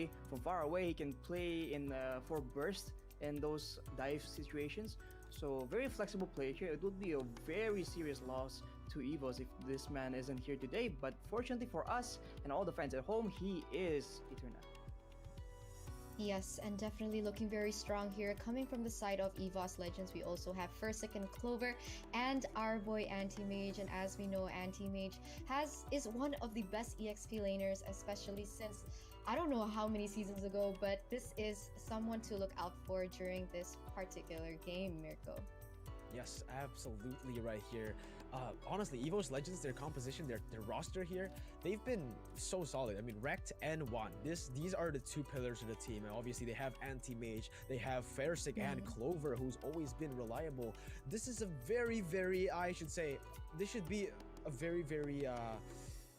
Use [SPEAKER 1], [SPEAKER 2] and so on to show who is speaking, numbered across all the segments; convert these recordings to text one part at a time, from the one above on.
[SPEAKER 1] play from far away. He can play in for burst in those dive situations. So very flexible player here. It would be a very serious loss to EVOS if this man isn't here today. But fortunately for us and all the fans at home, he is Eternal.
[SPEAKER 2] Yes, and definitely looking very strong here. Coming from the side of EVOS Legends, we also have First, Second Clover and our boy Anti-Mage. And as we know, Anti-Mage is one of the best EXP laners, especially since I don't know how many seasons ago, but this is someone to look out for during this particular game, Mirko.
[SPEAKER 3] Yes, absolutely right here. Honestly, EVOS Legends, their composition, their roster here, they've been so solid. I mean, Rekt and Wan, these are the two pillars of the team. And obviously, they have Anti-Mage, they have Fairsick and Clover, who's always been reliable. This is a very, very, I should say, this should be a very, very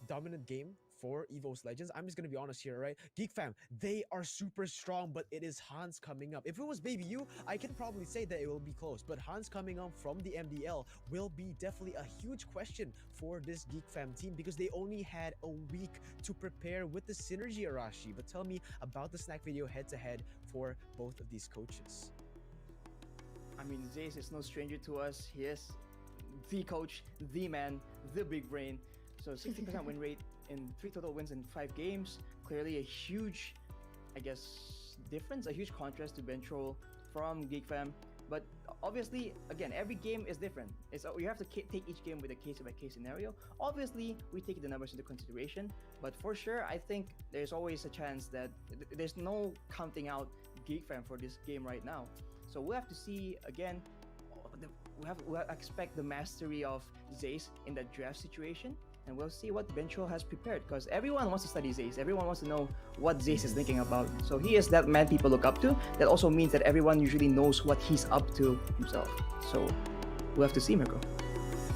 [SPEAKER 3] dominant game for EVOS Legends. I'm just gonna be honest here, right? GeekFam, they are super strong, but it is Hans coming up. If it was Baby U, I can probably say that it will be close, but Hans coming up from the MBL will be definitely a huge question for this GeekFam team because they only had a week to prepare with the Synergy Arashi. But tell me about the snack video head-to-head for both of these coaches.
[SPEAKER 1] I mean, Zace is no stranger to us. He is the coach, the man, the big brain. So 60% win rate in 3 total wins in 5 games. Clearly a huge, I guess, difference, a huge contrast to Bentrol from GeekFam. But obviously, again, every game is different. You have to take each game with a case-by-case scenario. Obviously, we take the numbers into consideration. But for sure, I think there's always a chance that there's no counting out GeekFam for this game right now. So we'll have to see, again, we'll expect the mastery of Zace in that draft situation. And we'll see what Bentrol has prepared because everyone wants to study Zace. Everyone wants to know what Zace is thinking about. So he is that man people look up to. That also means that everyone usually knows what he's up to himself. So we'll have to see, Mirko.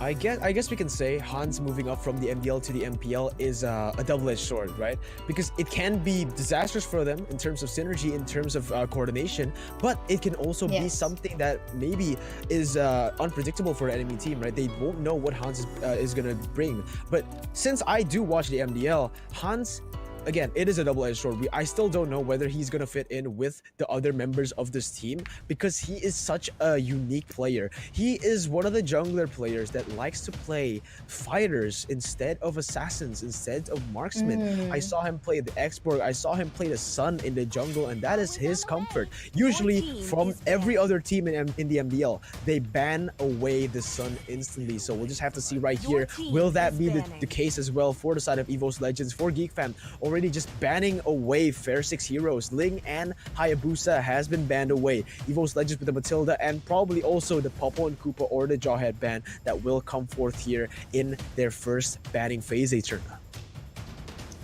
[SPEAKER 3] I guess we can say Hans moving up from the MBL to the MPL is a double-edged sword, right? Because it can be disastrous for them in terms of synergy, in terms of coordination, but it can also be something that maybe is unpredictable for an enemy team, right? They won't know what Hans is gonna bring. But since I do watch the MDL, Hans, again, it is a double-edged sword. I still don't know whether he's gonna fit in with the other members of this team because he is such a unique player. He is one of the jungler players that likes to play fighters instead of assassins, instead of marksmen. I saw him play the Exborg, I saw him play the Sun in the jungle, and that is his comfort. Usually from every other team in the MBL, they ban away the Sun instantly. So we'll just have to see right here, will that be the case as well for the side of EVOS Legends, for GeekFam? Already just banning away Fair 6 heroes. Ling and Hayabusa has been banned away. EVOS Legends with the Matilda and probably also the Popo and Koopa or the Jawhead ban that will come forth here in their first banning phase, Eterna.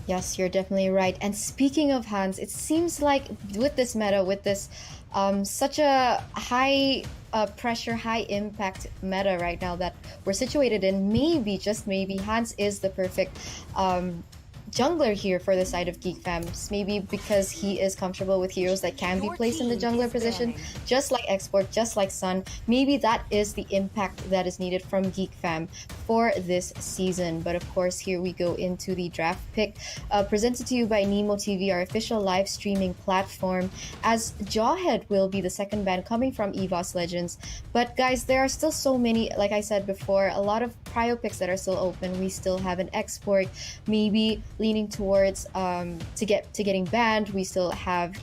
[SPEAKER 2] Yes, you're definitely right. And speaking of Hans, it seems like with this meta, with this such a high pressure, high impact meta right now that we're situated in, maybe, just maybe, Hans is the perfect jungler here for the side of GeekFam. Maybe because he is comfortable with heroes that can be placed in the jungler position, just like Export, just like Sun. Maybe that is the impact that is needed from GeekFam for this season. But of course, here we go into the draft pick presented to you by Nemo TV, our official live streaming platform, as Jawhead will be the second ban coming from EVOS Legends. But guys, there are still so many, like I said before, a lot of prio picks that are still open. We still have an Export, maybe leaning towards getting banned. We still have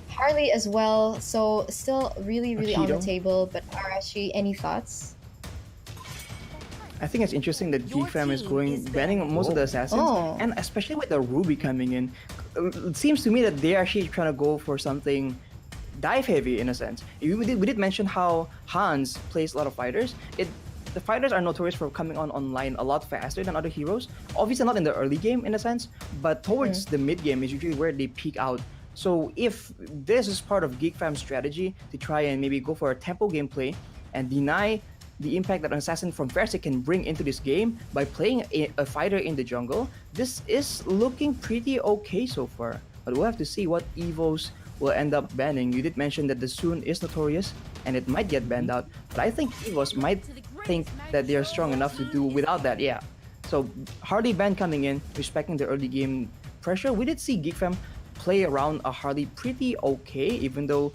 [SPEAKER 2] Harley as well, so still really on the table. But Arashi, any thoughts?
[SPEAKER 1] I think it's interesting that GeekFam is banning most of the assassins, and especially with the Ruby coming in, it seems to me that they're actually trying to go for something dive heavy in a sense. We did mention how Hans plays a lot of fighters. The fighters are notorious for coming online a lot faster than other heroes. Obviously not in the early game in a sense, but towards the mid game is usually where they peak out. So if this is part of GeekFam's strategy to try and maybe go for a tempo gameplay and deny the impact that an assassin from Fairsick can bring into this game by playing a fighter in the jungle, this is looking pretty okay so far. But we'll have to see what EVOs will end up banning. You did mention that the Soon is notorious and it might get banned out, but I think EVOS might think that they are strong enough to do without that. So Harley ban coming in, respecting the early game pressure. We did see GeekFam play around a Harley pretty okay, even though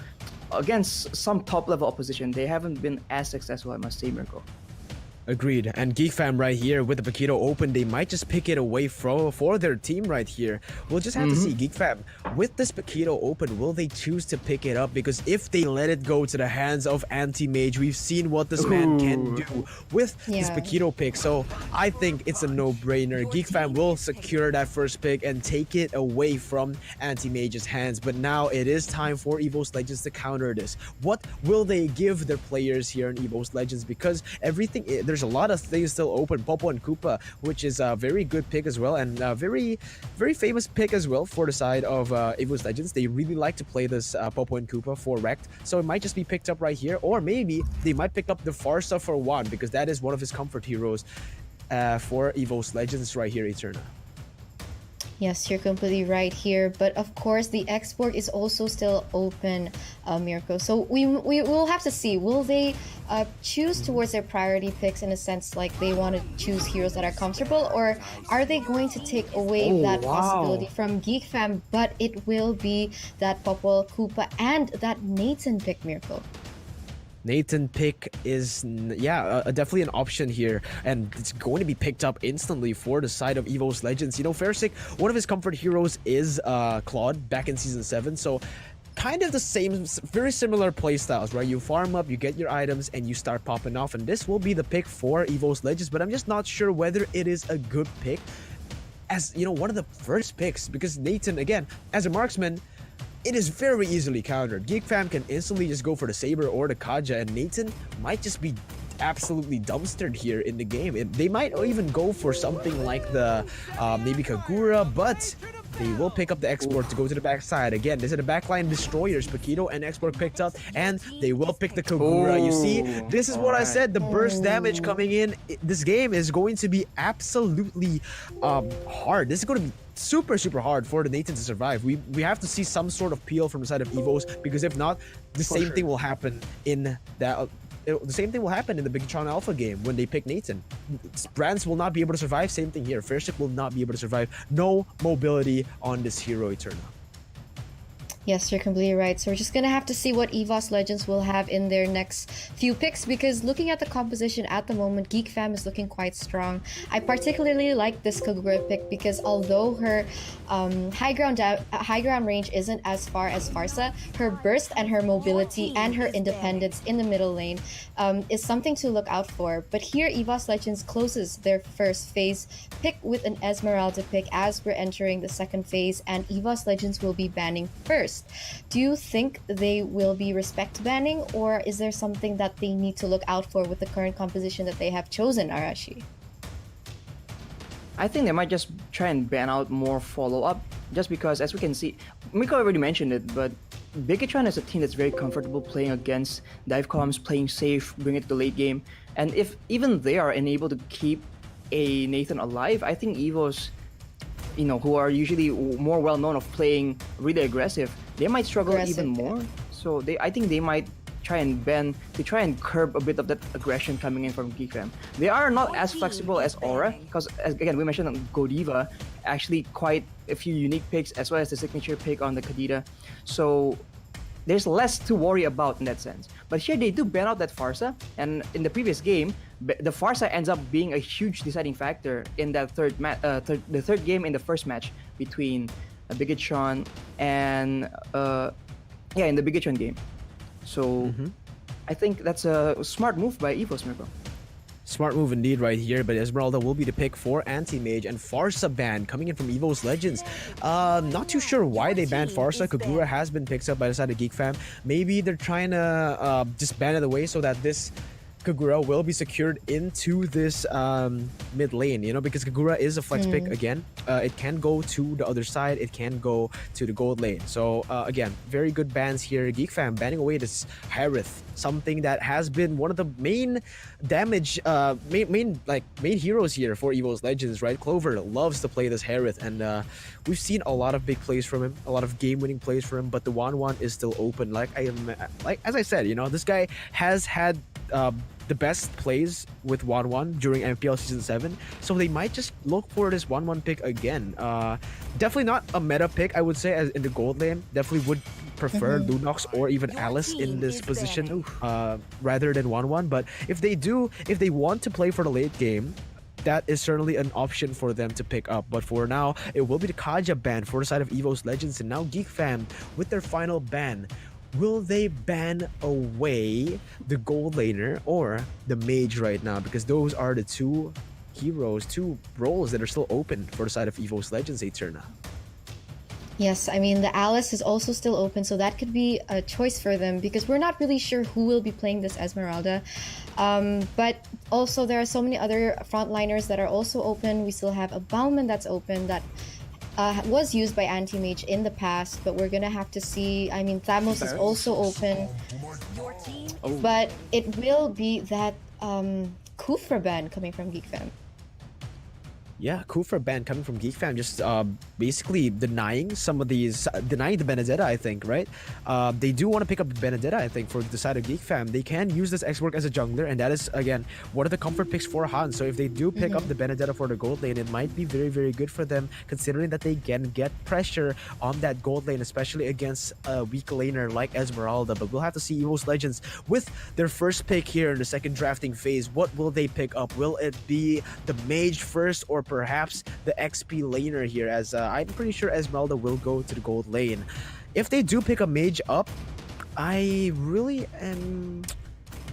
[SPEAKER 1] against some top-level opposition, they haven't been as successful, I must say, Mirko.
[SPEAKER 3] Agreed. And GeekFam right here with the Paquito open, they might just pick it away for their team right here. We'll just have to see. GeekFam, with this Paquito open, will they choose to pick it up? Because if they let it go to the hands of Anti-Mage, we've seen what this man can do with this Paquito pick. So I think it's a no-brainer. GeekFam will secure that first pick and take it away from Anti-Mage's hands. But now it is time for EVOS Legends to counter this. What will they give their players here in EVOS Legends? Because everything, there's a lot of things still open. Popo and Koopa, which is a very good pick as well, and a very famous pick as well for the side of EVOS Legends. They really like to play this Popo and Koopa for Wrecked, so it might just be picked up right here, or maybe they might pick up the Farsa for Juan, because that is one of his comfort heroes for EVOS Legends right here, Eterna.
[SPEAKER 2] Yes, you're completely right here. But of course, the export is also still open, Mirko. So we will have to see. Will they choose towards their priority picks in a sense, like they want to choose heroes that are comfortable, or are they going to take away that possibility from GeekFam? But it will be that Popo, Koopa, and that Nathan pick, Mirko.
[SPEAKER 3] Nathan pick is, definitely an option here, and it's going to be picked up instantly for the side of EVOS Legends. You know, Fairsick, one of his comfort heroes is Claude back in Season 7, so kind of the same, very similar playstyles, right? You farm up, you get your items, and you start popping off, and this will be the pick for EVOS Legends, but I'm just not sure whether it is a good pick as, you know, one of the first picks, because Nathan, again, as a marksman, it is very easily countered. GeekFam can instantly just go for the Saber or the Kaja, and Nathan might just be absolutely dumpstered here in the game. They might even go for something like the maybe Kagura, but they will pick up the export to go to the backside. Again, this is the backline destroyers. Paquito and export picked up, and they will pick the Kagura. You see, this is what I said. The burst damage coming in. This game is going to be absolutely hard. This is going to be super hard for the Nathan to survive. We have to see some sort of peel from the side of EVOS, because if not, the same thing will happen in that. The same thing will happen in the Bigatron Alpha game when they pick Nathan. Brands will not be able to survive. Same thing here. Fairship will not be able to survive. No mobility on this hero, Eterna.
[SPEAKER 2] Yes, you're completely right. So we're just going to have to see what EVOS Legends will have in their next few picks, because looking at the composition at the moment, GeekFam is looking quite strong. I particularly like this Kagura pick because although her high ground range isn't as far as Farsa, her burst and her mobility and her independence in the middle lane is something to look out for. But here, EVOS Legends closes their first phase pick with an Esmeralda pick as we're entering the second phase, and EVOS Legends will be banning first. Do you think they will be respect banning, or is there something that they need to look out for with the current composition that they have chosen, Arashi?
[SPEAKER 1] I think they might just try and ban out more follow-up, just because, as we can see, Miko already mentioned it, but Bigatron is a team that's very comfortable playing against dive comms, playing safe, bring it to the late game, and if even they are unable to keep a Nathan alive, I think EVOS, you know, who are usually more well-known of playing really aggressive, they might struggle even more. So I think they might try and ban to try and curb a bit of that aggression coming in from GeekFam. They are not as flexible as Aura, because again, we mentioned on Godiva, actually quite a few unique picks, as well as the signature pick on the Kadita. So there's less to worry about in that sense. But here they do ban out that Farsa, and in the previous game, the Farsa ends up being a huge deciding factor in that the third game in the first match between Bigatron and in the Bigatron game. So I think that's a smart move by EVOS, Mirko.
[SPEAKER 3] Smart move indeed right here, but Esmeralda will be the pick for Anti-Mage, and Farsa ban coming in from EVOS Legends. Not too sure why they banned Farsa. Kagura has been picked up by the side of GeekFam. Maybe they're trying to just ban it away so that this Kagura will be secured into this mid lane, you know, because Kagura is a flex pick again. It can go to the other side, it can go to the gold lane. So again, very good bans here. GeekFam banning away this Harith, something that has been one of the main damage, main heroes here for EVOS Legends, right? Clover loves to play this Harith, and we've seen a lot of big plays from him, a lot of game-winning plays from him, but the 1-1 is still open. Like as I said, you know, this guy has had the best plays with 1-1 during MPL Season 7, so they might just look for this 1-1 pick again. Definitely not a meta pick, I would say, as in the gold lane. Definitely would prefer Lunox or even Alice in this position rather than 1-1. But if they want to play for the late game, that is certainly an option for them to pick up. But for now, it will be the Kaja ban for the side of EVOS Legends. And now GeekFam with their final ban. Will they ban away the gold laner or the mage right now? Because those are the two heroes, two roles that are still open for the side of EVOS Legends, Eterna.
[SPEAKER 2] Yes, I mean, the Alice is also still open, so that could be a choice for them because we're not really sure who will be playing this Esmeralda. But also, there are so many other frontliners that are also open. We still have a Bauman that's open that was used by Anti-Mage in the past, but we're gonna have to see. I mean, Thamos is also open, but it will be that Kufra ban coming from GeekFam.
[SPEAKER 3] Yeah, Kufra ban coming from GeekFam, just basically denying the Benedetta, I think, right? They do want to pick up Benedetta, I think, for the side of GeekFam. They can use this X-Work as a jungler, and that is, again, one of the comfort picks for Han. So if they do pick up the Benedetta for the gold lane, it might be very, very good for them, considering that they can get pressure on that gold lane, especially against a weak laner like Esmeralda. But we'll have to see EVOS Legends with their first pick here in the second drafting phase. What will they pick up? Will it be the mage first, or perhaps the XP laner here, as I'm pretty sure Esmeralda will go to the gold lane. If they do pick a mage up, I really am...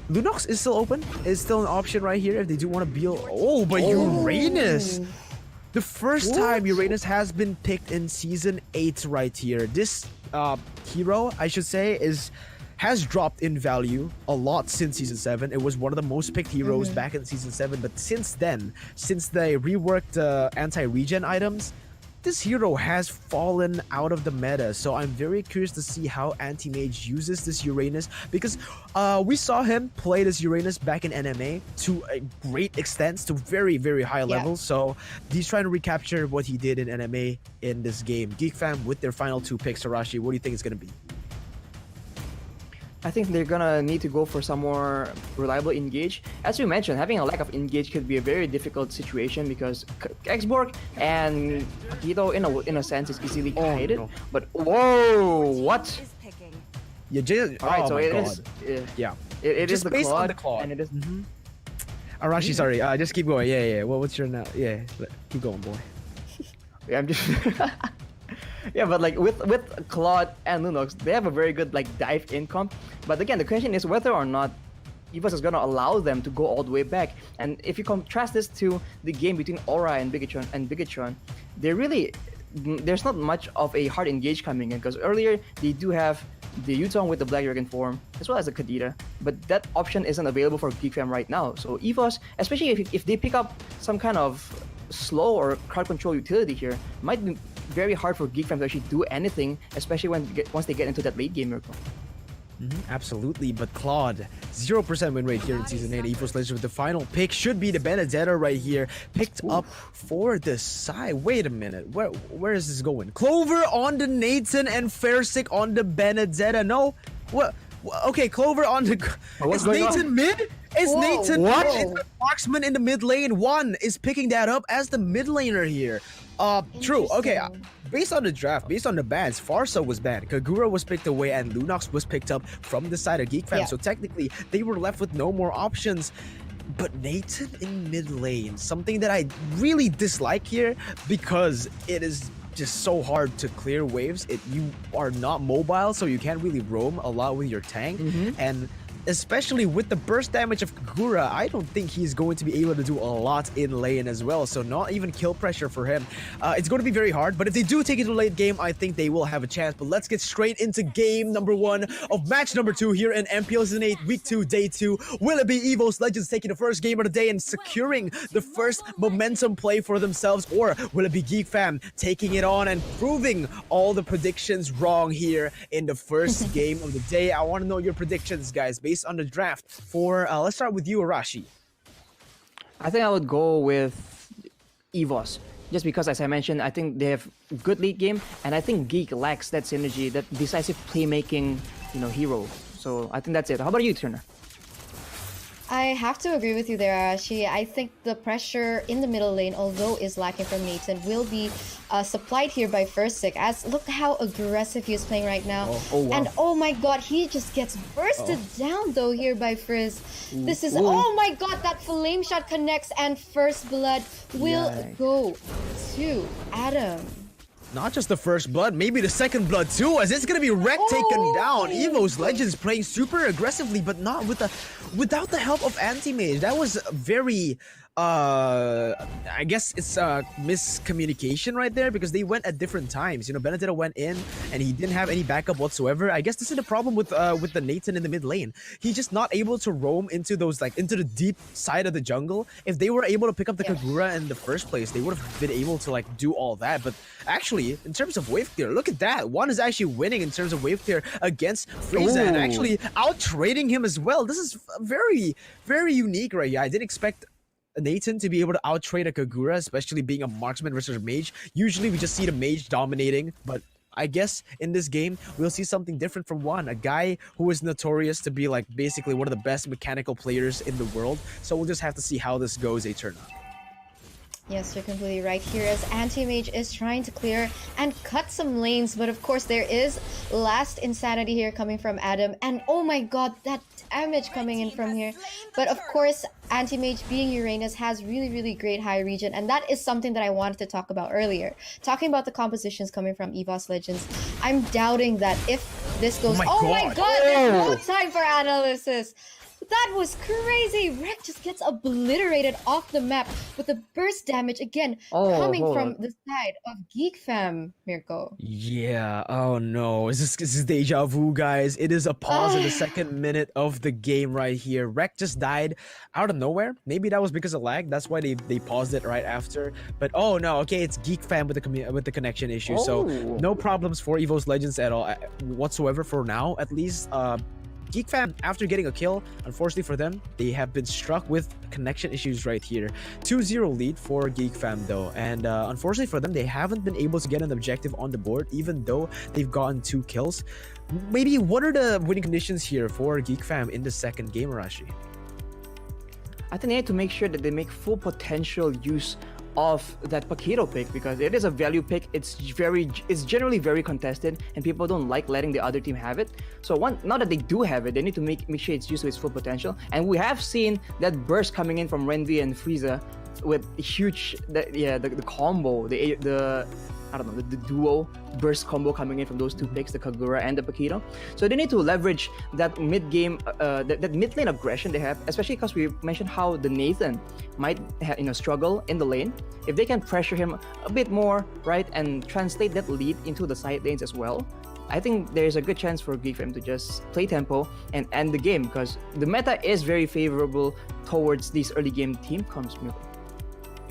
[SPEAKER 3] Lunox is still open, is still an option right here if they do want to be... Oh, but Uranus! The first time Uranus has been picked in Season 8 right here. This hero, I should say, has dropped in value a lot since Season 7. It was one of the most picked heroes back in Season 7, but since then, since they reworked anti-regen items, this hero has fallen out of the meta. So I'm very curious to see how Anti-Mage uses this Uranus, because we saw him play this Uranus back in NMA to a great extent, to very, very high levels. So he's trying to recapture what he did in NMA in this game. GeekFam with their final two picks. Arashi, what do you think it's going to be?
[SPEAKER 1] I think they're gonna need to go for some more reliable engage. As you mentioned, having a lack of engage could be a very difficult situation because Xborg and Akito, in a sense, is easily kited. No. But whoa, what?
[SPEAKER 3] Yeah,
[SPEAKER 1] Alright, so
[SPEAKER 3] it
[SPEAKER 1] is.
[SPEAKER 3] Yeah,
[SPEAKER 1] it is the
[SPEAKER 3] based
[SPEAKER 1] Claude,
[SPEAKER 3] on the Claude.
[SPEAKER 1] and it is.
[SPEAKER 3] Arashi, sorry, just keep going. Yeah. What's your now? Yeah, keep going, boy.
[SPEAKER 1] Yeah, I'm just. Yeah, but like with Claude and Lunox, they have a very good like dive in comp. But again, the question is whether or not EVOS is gonna allow them to go all the way back. And if you contrast this to the game between Aura and Bigatron, there's not much of a hard engage coming in, because earlier they do have the Yutong with the Black Dragon form, as well as the Kadita, but that option isn't available for GeekFam right now. So EVOS, especially if they pick up some kind of slow or crowd control utility here, might be very hard for GeekFam to actually do anything, especially once they get into that late game miracle.
[SPEAKER 3] Absolutely, but Claude, 0% win rate here in Season 8. EVOS Legends with the final pick should be the Benedetta right here, picked up for the side. Wait a minute, where is this going? Clover on the Nathan and Fairsick on the Benedetta. No, what? Okay, Clover on the... Is Nathan mid? Is Nathan mid? Is the marksman in the mid lane? One is picking that up as the mid laner here. True. Okay, based on the draft, based on the bans, Farsa was banned, Kagura was picked away, and Lunox was picked up from the side of GeekFam. So technically, they were left with no more options. But Nathan in mid lane, something that I really dislike here, because it is just so hard to clear waves. You are not mobile, so you can't really roam a lot with your tank. And especially with the burst damage of Kagura, I don't think he's going to be able to do a lot in lane as well. So not even kill pressure for him. It's going to be very hard, but if they do take it to the late game, I think they will have a chance. But let's get straight into game number 1 of match number 2 here in MPL Season 8, Week 2, Day 2. Will it be EVOS Legends taking the first game of the day and securing the first momentum play for themselves? Or will it be GeekFam taking it on and proving all the predictions wrong here in the first game of the day? I want to know your predictions, guys, based on the draft. For let's start with you, Arashi.
[SPEAKER 1] I think I would go with EVOS, just because, as I mentioned, I think they have good late game, and I think Geek lacks that synergy, that decisive playmaking, hero. So I think that's it. How about you, Turner?
[SPEAKER 2] I have to agree with you there, Arashi. I think the pressure in the middle lane, although is lacking from Nathan, will be supplied here by Fursic. As look how aggressive he is playing right now.
[SPEAKER 1] Wow.
[SPEAKER 2] And oh my god, he just gets bursted down though here by Frizz. This is, oh my god, that flame shot connects and first blood will go to Adam.
[SPEAKER 3] Not just the first blood, maybe the second blood too, as it's gonna be Rek taken down. Evo's Legends playing super aggressively, but not without the help of Anti-Mage. That was very I guess it's miscommunication right there, because they went at different times. You know, Benedetta went in and he didn't have any backup whatsoever. I guess this is the problem with the Nathan in the mid lane. He's just not able to roam into those, like, into the deep side of the jungle. If they were able to pick up the Kagura in the first place, they would have been able to, like, do all that. But actually, in terms of wave clear, look at that. One is actually winning in terms of wave clear against Frieza and actually out trading him as well. This is very, very unique right here. I didn't expect Nathan to be able to out-trade a Kagura, especially being a marksman versus a mage. Usually we just see the mage dominating, but I guess in this game we'll see something different from Juan, a guy who is notorious to be, like, basically one of the best mechanical players in the world. So we'll just have to see how this goes, Eterna.
[SPEAKER 2] Yes, you're completely right here, as Anti-Mage is trying to clear and cut some lanes, but of course there is last insanity here coming from Adam, and oh my god, that damage coming in from here. But of course, Anti-Mage being Uranus has really, really great high regen, and that is something that I wanted to talk about earlier. Talking about the compositions coming from EVOS Legends, I'm doubting that if this goes... Oh my god, there's no time for analysis! That was crazy! Rek just gets obliterated off the map with a burst damage again coming from the side of GeekFam, Mirko.
[SPEAKER 3] Yeah, oh no. This is deja vu, guys. It is a pause in the second minute of the game right here. Rek just died out of nowhere. Maybe that was because of lag. That's why they paused it right after. But oh no, okay, it's GeekFam with the connection issue. So no problems for EVOS Legends at all whatsoever for now, at least. GeekFam, after getting a kill, unfortunately for them, they have been struck with connection issues right here. 2-0 lead for GeekFam though, and unfortunately for them, they haven't been able to get an objective on the board, even though they've gotten 2 kills. Maybe what are the winning conditions here for GeekFam in the second game, Arashi?
[SPEAKER 1] I think they need to make sure that they make full potential use of that Paquito pick, because it is a value pick. It's generally very contested, and people don't like letting the other team have it. So now that they do have it, they need to make sure it's used to its full potential. And we have seen that burst coming in from Renvi and Frieza with huge, the combo, I don't know, the duo burst combo coming in from those 2 picks, the Kagura and the Paquito. So they need to leverage that mid-game, that mid-lane aggression they have, especially because we mentioned how the Nathan might struggle in the lane. If they can pressure him a bit more, right, and translate that lead into the side lanes as well, I think there's a good chance for GeekFam to just play tempo and end the game, because the meta is very favorable towards these early game team comps.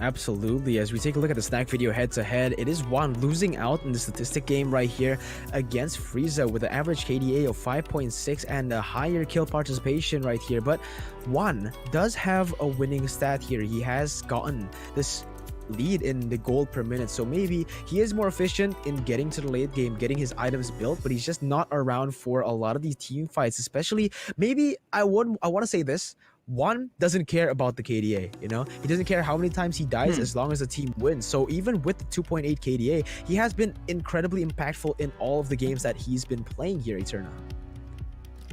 [SPEAKER 3] Absolutely. As we take a look at the snack video head-to-head, it is Juan losing out in the statistic game right here against Frieza with an average KDA of 5.6 and a higher kill participation right here. But Juan does have a winning stat here. He has gotten this lead in the gold per minute, so maybe he is more efficient in getting to the late game, getting his items built, but he's just not around for a lot of these team fights. Especially, maybe I want to say this, Juan doesn't care about the KDA, you know? He doesn't care how many times he dies as long as the team wins. So even with the 2.8 KDA, he has been incredibly impactful in all of the games that he's been playing here, Eterna.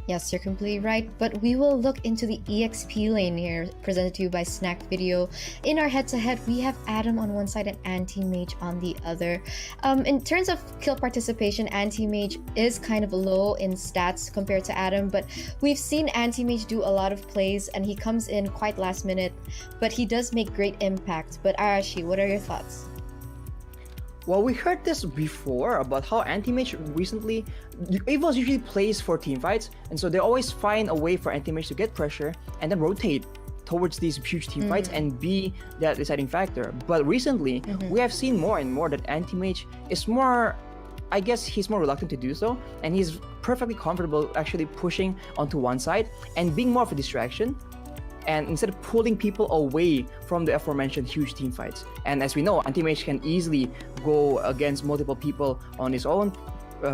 [SPEAKER 2] Yes, you're completely right, but we will look into the EXP lane here, presented to you by Snack Video. In our head-to-head, we have Adam on one side and Anti-Mage on the other. In terms of kill participation, Anti-Mage is kind of low in stats compared to Adam, but we've seen Anti-Mage do a lot of plays, and he comes in quite last minute, but he does make great impact. But Arashi, what are your thoughts?
[SPEAKER 1] Well, we heard this before about how Anti-Mage recently, EVOS usually plays for team fights, and so they always find a way for Anti-Mage to get pressure and then rotate towards these huge team fights and be that deciding factor. But recently, we have seen more and more that Anti-Mage is more, I guess he's more reluctant to do so, and he's perfectly comfortable actually pushing onto one side and being more of a distraction, and instead of pulling people away from the aforementioned huge team fights. And as we know, Anti-Mage can easily go against multiple people on his own,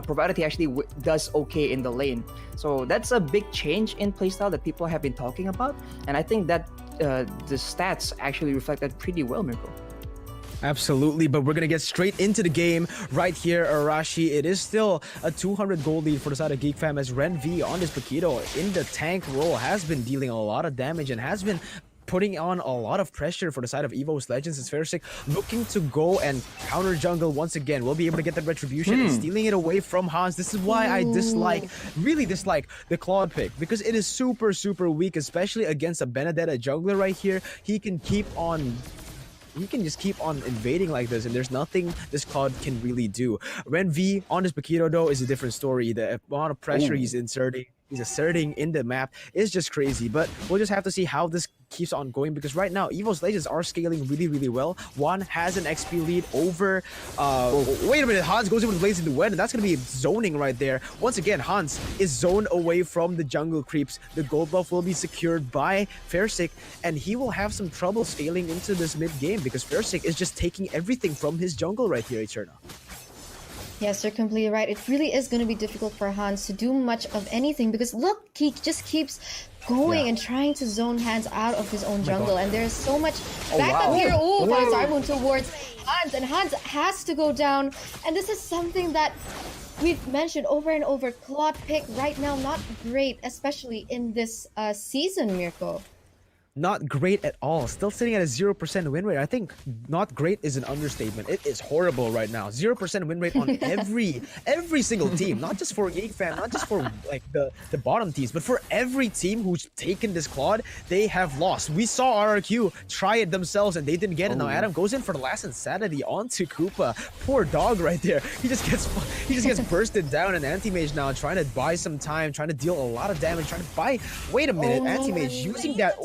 [SPEAKER 1] provided he actually does okay in the lane. So that's a big change in playstyle that people have been talking about, and I think that the stats actually reflect that pretty well, Mirko.
[SPEAKER 3] Absolutely, but we're gonna get straight into the game right here, Arashi. It is still a 200 gold lead for the side of GeekFam as Ren V on this Paquito in the tank role has been dealing a lot of damage and has been putting on a lot of pressure for the side of EVOS Legends. As Fersic looking to go and counter jungle once again. Will be able to get that retribution and stealing it away from Hans. This is why I really dislike the Claude pick, because it is super, super weak, especially against a Benedetta jungler right here. He can just keep on invading like this, and there's nothing this Claude can really do. Ren V on this Paquito though is a different story. The amount of pressure he's asserting in the map is just crazy, but we'll just have to see how this keeps on going, because right now EVOS Legends are scaling really, really well. Juan has an XP lead over wait a minute, Hans goes in with Blaze in the Wed, and that's gonna be zoning right there. Once again, Hans is zoned away from the jungle creeps. The gold buff will be secured by Fersic, and he will have some trouble scaling into this mid game because Fersic is just taking everything from his jungle right here, Eterna.
[SPEAKER 2] Yes, you're completely right. It really is going to be difficult for Hans to do much of anything, because look, he just keeps going and trying to zone Hans out of his own jungle, and there's so much backup here. Oh, Zarmon towards Hans, and Hans has to go down, and this is something that we've mentioned over and over. Claude pick right now not great, especially in this season, Mirko.
[SPEAKER 3] Not great at all. Still sitting at a 0% win rate. I think not great is an understatement. It is horrible right now. 0% win rate on every single team. Not just for GeekFam, not just for like the bottom teams, but for every team who's taken this Claude, they have lost. We saw RRQ try it themselves and they didn't get it. Now Adam goes in for the last insanity onto Koopa. Poor dog right there. He just gets bursted down, and Anti-Mage now trying to buy some time, trying to deal a lot of damage, trying to buy. Wait a minute, Anti-Mage using that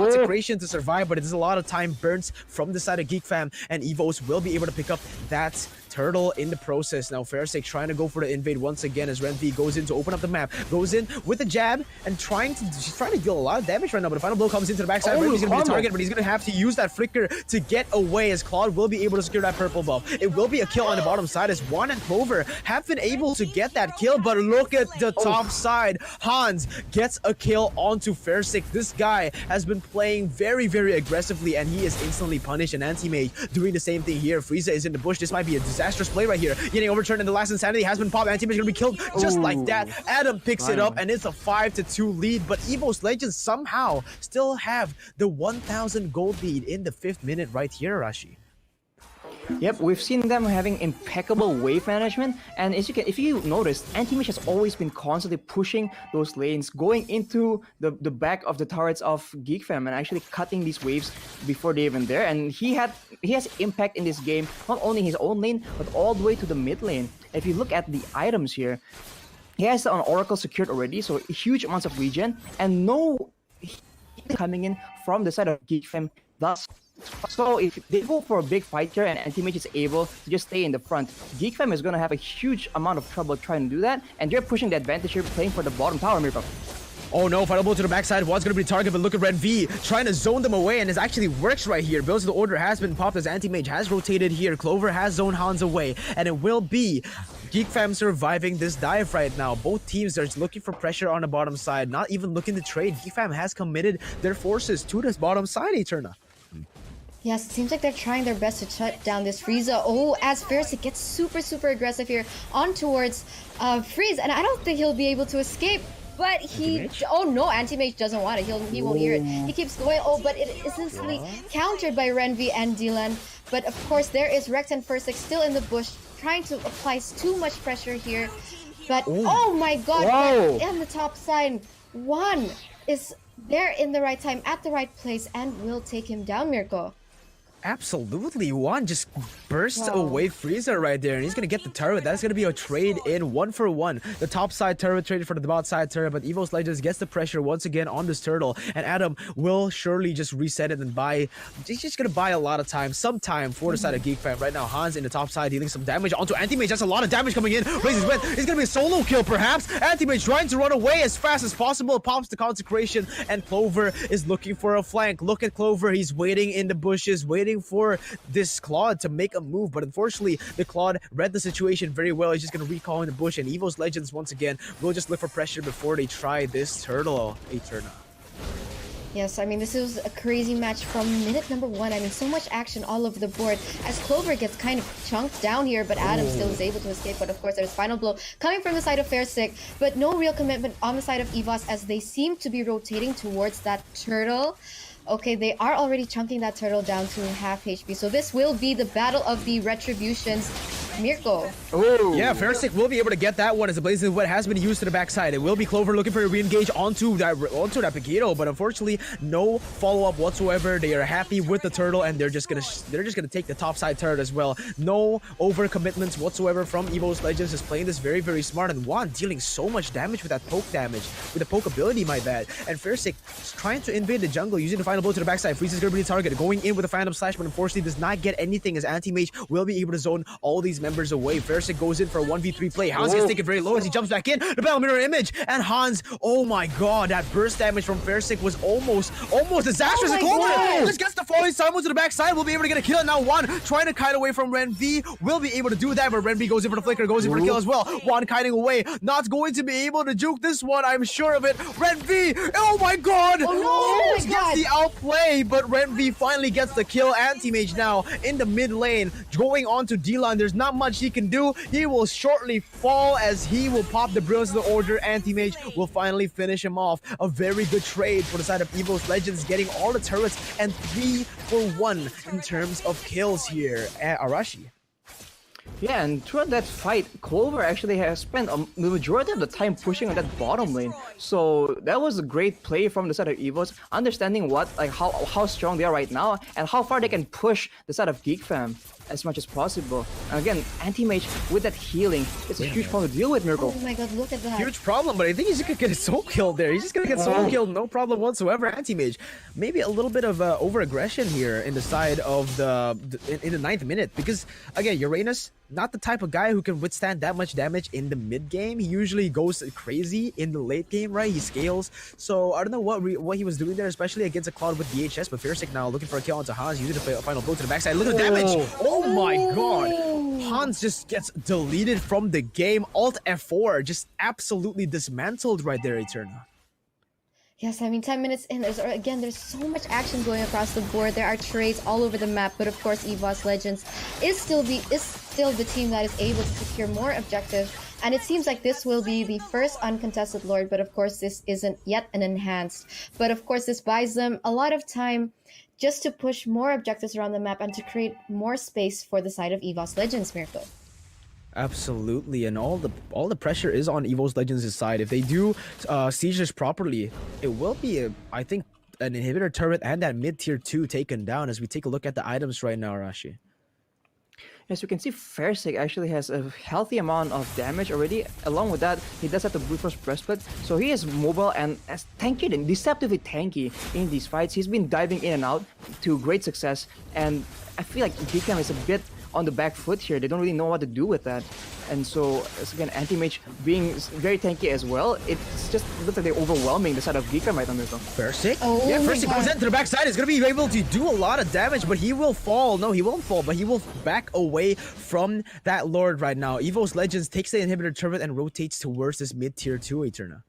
[SPEAKER 3] consecration to survive, but it is a lot of time burns from the side of GeekFam, and EVOS will be able to pick up that turtle in the process. Now Fersic trying to go for the invade once again as Renvi goes in to open up the map, goes in with a jab and she's trying to deal a lot of damage right now, but the final blow comes into the backside. Renvi's gonna be the target, but he's gonna have to use that flicker to get away as Claude will be able to secure that purple buff. It will be a kill on the bottom side as Juan and Clover have been able to get that kill, but look at the top side. Hans gets a kill onto Fersic. This guy has been playing very, very aggressively, and he is instantly punished, and Anti-Mage doing the same thing here. Frieza is in the bush. This might be a disastrous play right here. Getting overturned, and the last insanity has been popped. Anti-Mage is gonna be killed just like that. Adam picks it up, and it's a 5-2 lead, but EVOS Legends somehow still have the 1,000 gold lead in the 5th minute right here, Rashi.
[SPEAKER 1] Yep, we've seen them having impeccable wave management, and as if you noticed, Anti-Mage has always been constantly pushing those lanes, going into the back of the turrets of GeekFam and actually cutting these waves before they're even there. And he has impact in this game, not only his own lane, but all the way to the mid lane. If you look at the items here, he has an Oracle secured already, so huge amounts of regen, and no coming in from the side of GeekFam thus. So if they go for a big fight here and Anti-Mage is able to just stay in the front, GeekFam is going to have a huge amount of trouble trying to do that, and they're pushing the advantage here, playing for the bottom tower, Mirko.
[SPEAKER 3] Oh no, final blow to the backside. What's going to be the target, but look at Red V trying to zone them away, and it actually works right here. Bills of the Order has been popped as Anti-Mage has rotated here. Clover has zoned Hans away, and it will be GeekFam surviving this dive right now. Both teams are just looking for pressure on the bottom side, not even looking to trade. GeekFam has committed their forces to this bottom side, Eterna.
[SPEAKER 2] Yes, it seems like they're trying their best to shut down this Frieza. Oh, as Fersic gets super, super aggressive here on towards Freeze, and I don't think he'll be able to escape. But oh no, Anti-Mage doesn't want it. He won't hear it. He keeps going. Oh, but it is instantly countered by Renvi and Dylan. But of course, there is Rex and Fersic still in the bush, trying to apply too much pressure here. But oh my god, on the top side, Juan is there in the right time, at the right place, and will take him down, Mirko.
[SPEAKER 3] Absolutely, Juan just bursts away Frieza right there, and he's gonna get the turret. That's gonna be a trade in 1-for-1. The top side turret traded for the bottom side turret, but EVOS Legends gets the pressure once again on this turtle, and Adam will surely just reset it and buy. He's just gonna buy a lot of time, some time for the side of GeekFam. Right now, Hans in the top side dealing some damage onto Anti-Mage. That's a lot of damage coming in. Raises win. It's gonna be a solo kill, perhaps. Anti-Mage trying to run away as fast as possible. Pops the consecration, and Clover is looking for a flank. Look at Clover. He's waiting in the bushes, waiting waiting for this Claude to make a move, but unfortunately, the Claude read the situation very well. He's just going to recall in the bush, and EVOS Legends, once again, will just look for pressure before they try this turtle, Eterna.
[SPEAKER 2] Yes, I mean, this was a crazy match from minute number 1. I mean, so much action all over the board as Clover gets kind of chunked down here, but Adam still is able to escape. But of course, there's final blow coming from the side of Fairsick, but no real commitment on the side of EVOS as they seem to be rotating towards that turtle. Okay, they are already chunking that turtle down to half HP. So this will be the battle of the Retributions. Mirko.
[SPEAKER 3] Oh, yeah, Fairsick will be able to get that one as the Blazing Wet has been used to the backside. It will be Clover looking for a re-engage onto that Pagito, but unfortunately, no follow-up whatsoever. They are happy with the turtle, and they're just gonna take the top side turret as well. No over-commitments whatsoever from EVOS Legends, is playing this very, very smart, and Juan dealing so much damage with that poke damage, with the poke ability, my bad. And Fairsick is trying to invade the jungle using the final blow to the backside. Freezes gonna be the target, going in with a Phantom Slash, but unfortunately does not get anything as Anti-Mage will be able to zone all these members away. Fairsick goes in for a 1v3 play. Hans gets taken very low as he jumps back in. The battle mirror image, and Hans, oh my god, that burst damage from Fairsick was almost disastrous. Clover just gets the falling Simon to the backside, will be able to get a kill. Now Juan trying to kite away from Ren V, will be able to do that, but Ren V goes in for the flicker, goes in for the kill as well. Juan kiting away, not going to be able to juke this one, I'm sure of it. Ren V, oh my god, almost gets the outplay, but Ren V finally gets the kill. Anti-Mage now in the mid lane, going on to D-line. There's not much he can do. He will shortly fall as he will pop the Brilliance of the Order. Anti-Mage will finally finish him off. A very good trade for the side of EVOS Legends, getting all the turrets and 3 for 1 in terms of kills here at Arashi.
[SPEAKER 1] Yeah, and throughout that fight, Clover actually has spent the majority of the time pushing on that bottom lane. So that was a great play from the side of EVOS, understanding how strong they are right now and how far they can push the side of GeekFam as much as possible. And again, Anti-Mage with that healing, it's a huge problem to deal with, Miracle.
[SPEAKER 2] Oh my god, look at that.
[SPEAKER 3] Huge problem, but I think he's gonna get his soul killed there. He's just gonna get soul killed, no problem whatsoever. Anti-Mage, maybe a little bit of over-aggression here in the side of in the 9th minute, because again, Uranus, not the type of guy who can withstand that much damage in the mid game. He usually goes crazy in the late game, right? He scales. So I don't know what he was doing there, especially against a Cloud with DHS. But Fairsick now looking for a kill onto Hans, using the final blow to the backside. Look at the damage! Oh my god! Hans just gets deleted from the game. Alt F4 just absolutely dismantled right there, Eterna.
[SPEAKER 2] Yes, I mean, 10 minutes in, there's so much action going across the board. There are trades all over the map, but of course, EVOS Legends is still the team that is able to secure more objectives. And it seems like this will be the first uncontested Lord, but of course, this isn't yet an enhanced. But of course, this buys them a lot of time just to push more objectives around the map and to create more space for the side of EVOS Legends, Mirko.
[SPEAKER 3] Absolutely, and all the pressure is on EVOS Legends' side. If they do siege this properly, it will be I think an inhibitor turret and that mid tier 2 taken down. As we take a look at the items right now, Arashi.
[SPEAKER 1] As you can see, Fairsick actually has a healthy amount of damage already. Along with that, he does have the Brute Force Breastplate, so he is mobile and as tanky and deceptively tanky in these fights. He's been diving in and out to great success, and I feel like GeekFam is a bit on the back foot here. They don't really know what to do with that. And so, again, Anti-Mage being very tanky as well, it's just looks like they're overwhelming the side of GeekFam right on this one.
[SPEAKER 3] Fairsick? Yeah, Fairsick comes into the backside. He's going to be able to do a lot of damage, but he will fall. No, he won't fall, but he will back away from that Lord right now. EVOS Legends takes the inhibitor turret and rotates towards this mid-tier 2, Eterna.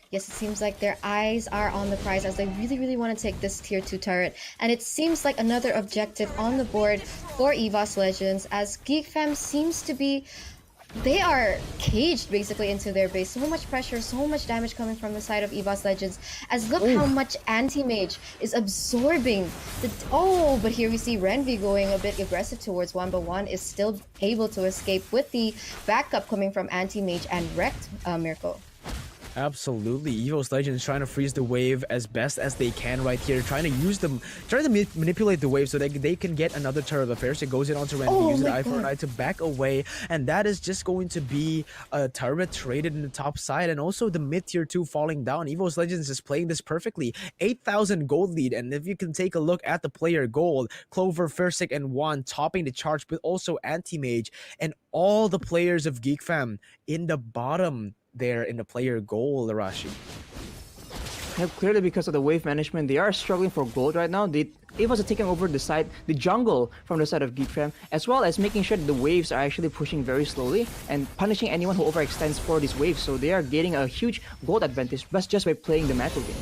[SPEAKER 2] Yes, it seems like their eyes are on the prize as they really, really want to take this tier 2 turret. And it seems like another objective on the board for EVOS Legends as GeekFam seems to be... They are caged basically into their base. So much pressure, so much damage coming from the side of EVOS Legends. As look how much Anti-Mage is absorbing. But here we see Renvi going a bit aggressive towards 1, but 1 is still able to escape with the backup coming from Anti-Mage and Wrecked, Mirko.
[SPEAKER 3] Absolutely. EVOS Legends trying to freeze the wave as best as they can right here. Trying to manipulate the wave so that they can get another turret of affairs. It goes in onto Randy, uses the eye for an eye to back away. And that is just going to be a turret traded in the top side. And also the mid tier 2 falling down. EVOS Legends is playing this perfectly. 8,000 gold lead. And if you can take a look at the player gold, Clover, Fairsick, and Juan topping the charts, but also Anti-Mage. And all the players of GeekFam in the bottom there in the player goal, Arashi.
[SPEAKER 1] clearly because of the wave management, they are struggling for gold right now. EVOS are taking over the jungle from the side of GeekFam, as well as making sure that the waves are actually pushing very slowly and punishing anyone who overextends for these waves. So they are getting a huge gold advantage just by playing the macro game.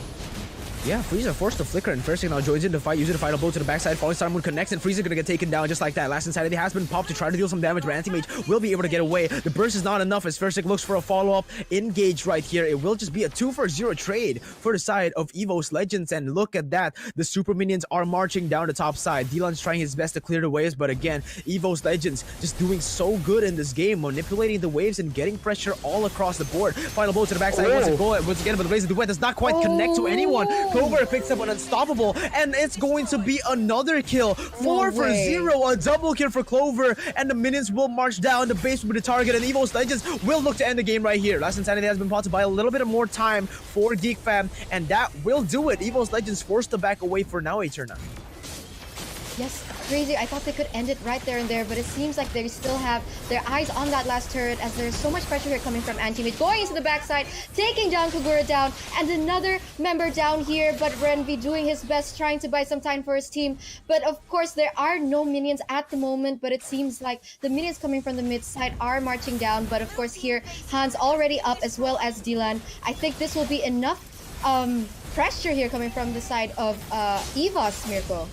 [SPEAKER 3] Yeah, Frieza forced to flicker, and First now joins in the fight, using the final blow to the backside. Falling Star Moon connects, and Frieza gonna get taken down just like that. Last Insanity has been popped to try to deal some damage, but Anti-Mage will be able to get away. The burst is not enough as First looks for a follow-up engage right here. It will just be a 2-for-0 trade for the side of EVOS Legends, and look at that. The super minions are marching down the top side. Dylan's trying his best to clear the waves, but again, EVOS Legends just doing so good in this game, manipulating the waves and getting pressure all across the board. Final blow to the backside once again, but the Blaze of Duet does not quite connect to anyone. Clover picks up an unstoppable, and it's going to be another kill. 4-for-0, a double kill for Clover, and the minions will march down. The base will be the target, and EVOS Legends will look to end the game right here. Last Insanity has been bought to buy a little bit of more time for GeekFam, and that will do it. EVOS Legends forced to back away for now, Eterna.
[SPEAKER 2] Yes, crazy. I thought they could end it right there and there, but it seems like they still have their eyes on that last turret as there's so much pressure here coming from Anti-Mage. Going into the backside, taking down Kagura down, and another member down here, but Renvi doing his best, trying to buy some time for his team. But of course, there are no minions at the moment, but it seems like the minions coming from the mid side are marching down. But of course here, Hans already up as well as Dylan. I think this will be enough pressure here coming from the side of EVOS, Mirko.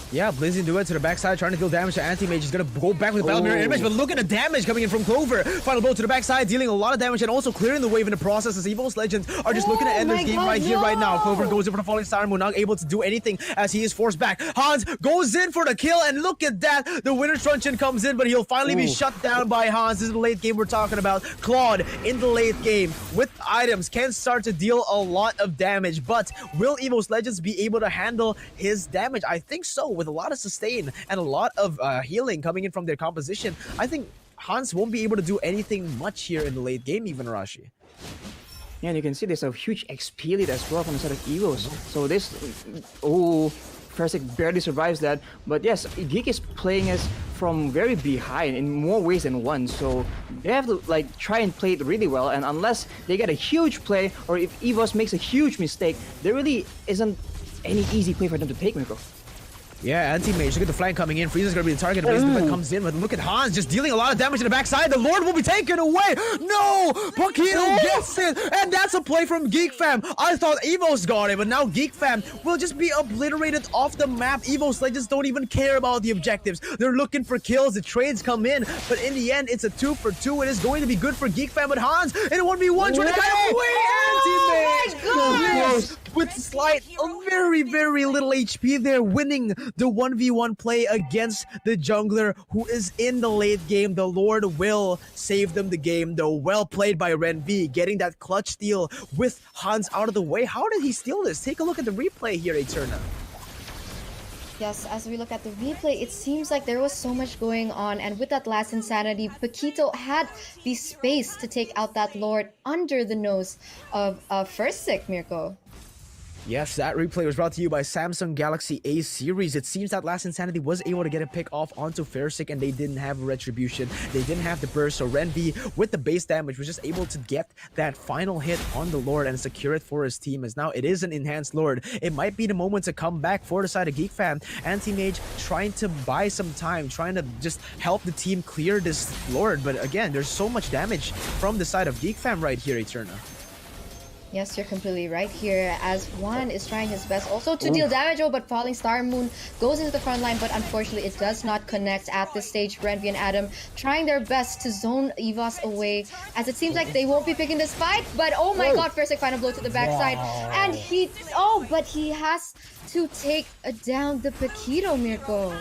[SPEAKER 3] Yeah, Blazing Duet to the backside, trying to deal damage to Anti-Mage. He's gonna go back with Battle Mirror Image, but look at the damage coming in from Clover. Final blow to the backside, dealing a lot of damage and also clearing the wave in the process as EVOS Legends are just looking to end this game right here, right now. Clover goes in for the Falling Star Moon, not able to do anything as he is forced back. Hans goes in for the kill, and look at that. The Winter's Truncheon comes in, but he'll finally be shut down by Hans. This is the late game we're talking about. Claude in the late game with items can start to deal a lot of damage, but will EVOS Legends be able to handle his damage? I think so, with a lot of sustain and a lot of healing coming in from their composition. I think Hans won't be able to do anything much here in the late game, even Rashi.
[SPEAKER 1] Yeah, and you can see there's a huge XP lead as well from the side of EVOS. So this, Persik barely survives that. But yes, Geek is playing us from very behind in more ways than one. So they have to like try and play it really well. And unless they get a huge play, or if EVOS makes a huge mistake, there really isn't any easy play for them to take, Mirko.
[SPEAKER 3] Yeah, Anti-Mage, look at the flank coming in. Frieza's gonna be the target. Blaze comes in, but look at Hans just dealing a lot of damage in the backside. The Lord will be taken away. No! Paquito gets it, and that's a play from GeekFam. I thought EVOS got it, but now GeekFam will just be obliterated off the map. EVOS Legends don't even care about the objectives. They're looking for kills. The trades come in, but in the end, it's a 2-for-2. It is going to be good for GeekFam, but Hans in a 1v1 trying to kind of Anti-Mage.
[SPEAKER 2] Oh
[SPEAKER 3] with slight, a very, very little HP there, winning the 1v1 play against the jungler who is in the late game. The Lord will save them the game, though. Well played by Renvi, getting that clutch steal with Hans out of the way. How did he steal this? Take a look at the replay here, Eterna.
[SPEAKER 2] Yes, as we look at the replay, it seems like there was so much going on, and with that last Insanity, Paquito had the space to take out that Lord under the nose of First Mirko.
[SPEAKER 3] Yes, that replay was brought to you by Samsung Galaxy A series. It seems that Last Insanity was able to get a pick off onto Fairsick, and they didn't have Retribution. They didn't have the burst, so Renvi, with the base damage, was just able to get that final hit on the Lord and secure it for his team, as now it is an enhanced Lord. It might be the moment to come back for the side of GeekFam. Anti-Mage trying to buy some time, trying to just help the team clear this Lord, but again, there's so much damage from the side of GeekFam right here, Eterna.
[SPEAKER 2] Yes, you're completely right here, as Juan is trying his best also to deal damage, but Falling Star Moon goes into the front line, but unfortunately it does not connect at this stage. Renvi and Adam trying their best to zone EVOS away, as it seems like they won't be picking this fight, but oh my god, first final blow to the backside, and but he has to take down the Paquito, Mirko.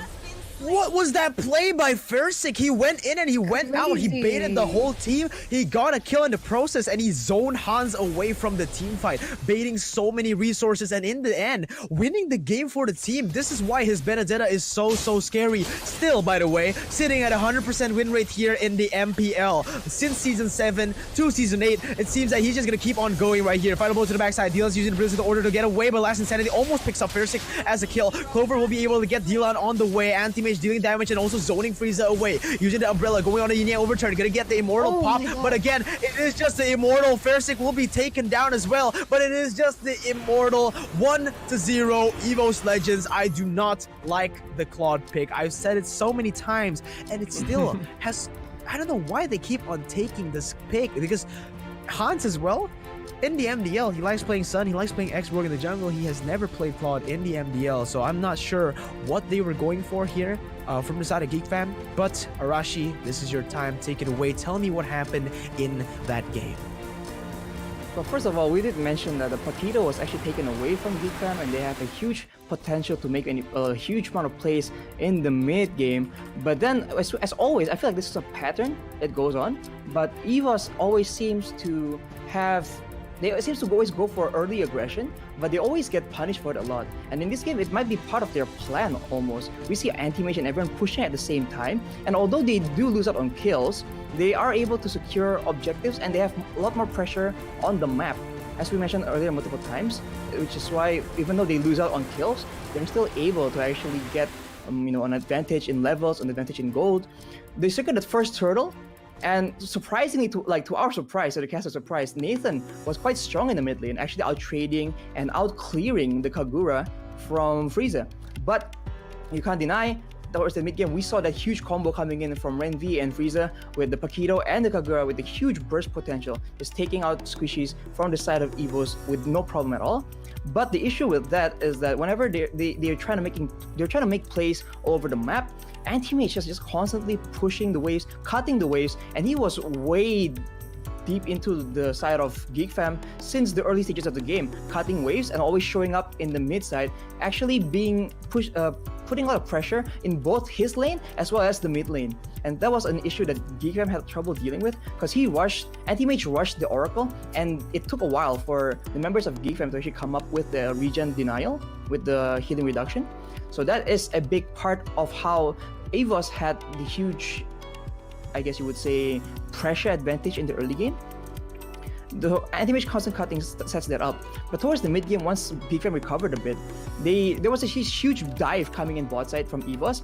[SPEAKER 3] What was that play by Firsick? He went in and he went out. He baited the whole team. He got a kill in the process, and he zoned Hans away from the team fight, baiting so many resources, and in the end, winning the game for the team. This is why his Benedetta is so scary. Still, by the way, sitting at 100% win rate here in the MPL. Since Season 7 to Season 8, it seems that he's just going to keep on going right here. Final blow to the backside. Dylan's using the Blizzard in order to get away, but Last Insanity almost picks up Firsick as a kill. Clover will be able to get Dylan on the way. Anti Anti-Mage dealing damage and also zoning Frieza away. Using the Umbrella, going on a Yin Yang overturn, gonna get the Immortal pop. But again, it is just the Immortal. Fairsick will be taken down as well, but it is just the Immortal. 1-0 EVOS Legends. I do not like the Claude pick. I've said it so many times, and it still has... I don't know why they keep on taking this pick, because Hans as well, in the MDL, he likes playing Sun, he likes playing X-Rogue in the jungle. He has never played Claude in the MDL, so I'm not sure what they were going for here from the side of GeekFam. But Arashi, this is your time. Take it away. Tell me what happened in that game.
[SPEAKER 1] Well, first of all, we did mention that the Paquito was actually taken away from GeekFam, and they have a huge potential to make a huge amount of plays in the mid game. But then, as always, I feel like this is a pattern that goes on. But EVOS always seems to have... They seems to always go for early aggression, but they always get punished for it a lot. And in this game, it might be part of their plan almost. We see Anti-Mage and everyone pushing at the same time, and although they do lose out on kills, they are able to secure objectives and they have a lot more pressure on the map, as we mentioned earlier multiple times, which is why even though they lose out on kills, they're still able to actually get an advantage in levels, an advantage in gold. They secured the first hurdle. And surprisingly, to our surprise, to the caster's surprise, Nathan was quite strong in the mid lane, actually out-trading and out-clearing the Kagura from Frieza. But you can't deny, towards the mid game, we saw that huge combo coming in from Renvi and Frieza with the Paquito and the Kagura with the huge burst potential, just taking out squishies from the side of EVOS with no problem at all. But the issue with that is that whenever they're trying to make plays all over the map, Anti-Mage is just constantly pushing the waves, cutting the waves, and he was way deep into the side of GeekFam since the early stages of the game, cutting waves and always showing up in the mid side, actually being putting a lot of pressure in both his lane as well as the mid lane. And that was an issue that GeekFam had trouble dealing with, because Anti-Mage rushed the Oracle, and it took a while for the members of GeekFam to actually come up with the regen denial with the healing reduction. So that is a big part of how EVOS had the huge, I guess you would say, pressure advantage in the early game. The Anti-Mage constant cutting sets that up. But towards the mid game, once GeekFam recovered a bit, there was a huge dive coming in bot side from EVOS,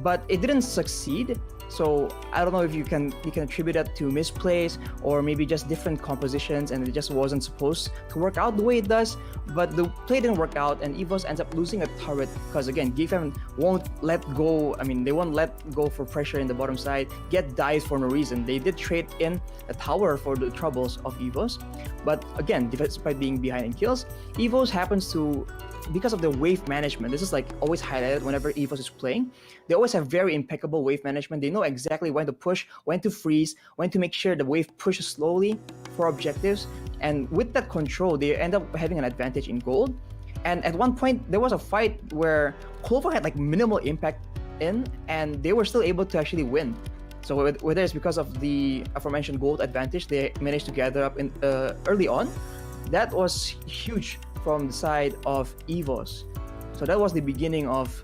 [SPEAKER 1] but it didn't succeed. So I don't know if you can attribute that to misplays or maybe just different compositions, and it just wasn't supposed to work out the way it does. But the play didn't work out, and EVOS ends up losing a turret because again, GeekFam won't let go. I mean, they won't let go for pressure in the bottom side, get dives for no reason. They did trade in a tower for the troubles of EVOS, but again, despite being behind in kills, EVOS happens to, because of the wave management, this is like always highlighted whenever EVOS is playing, they always have very impeccable wave management. They know exactly when to push, when to freeze, when to make sure the wave pushes slowly for objectives. And with that control, they end up having an advantage in gold. And at one point, there was a fight where Clover had like minimal impact in, and they were still able to actually win. So whether it's because of the aforementioned gold advantage they managed to gather up in early on, that was huge from the side of EVOS. So that was the beginning of,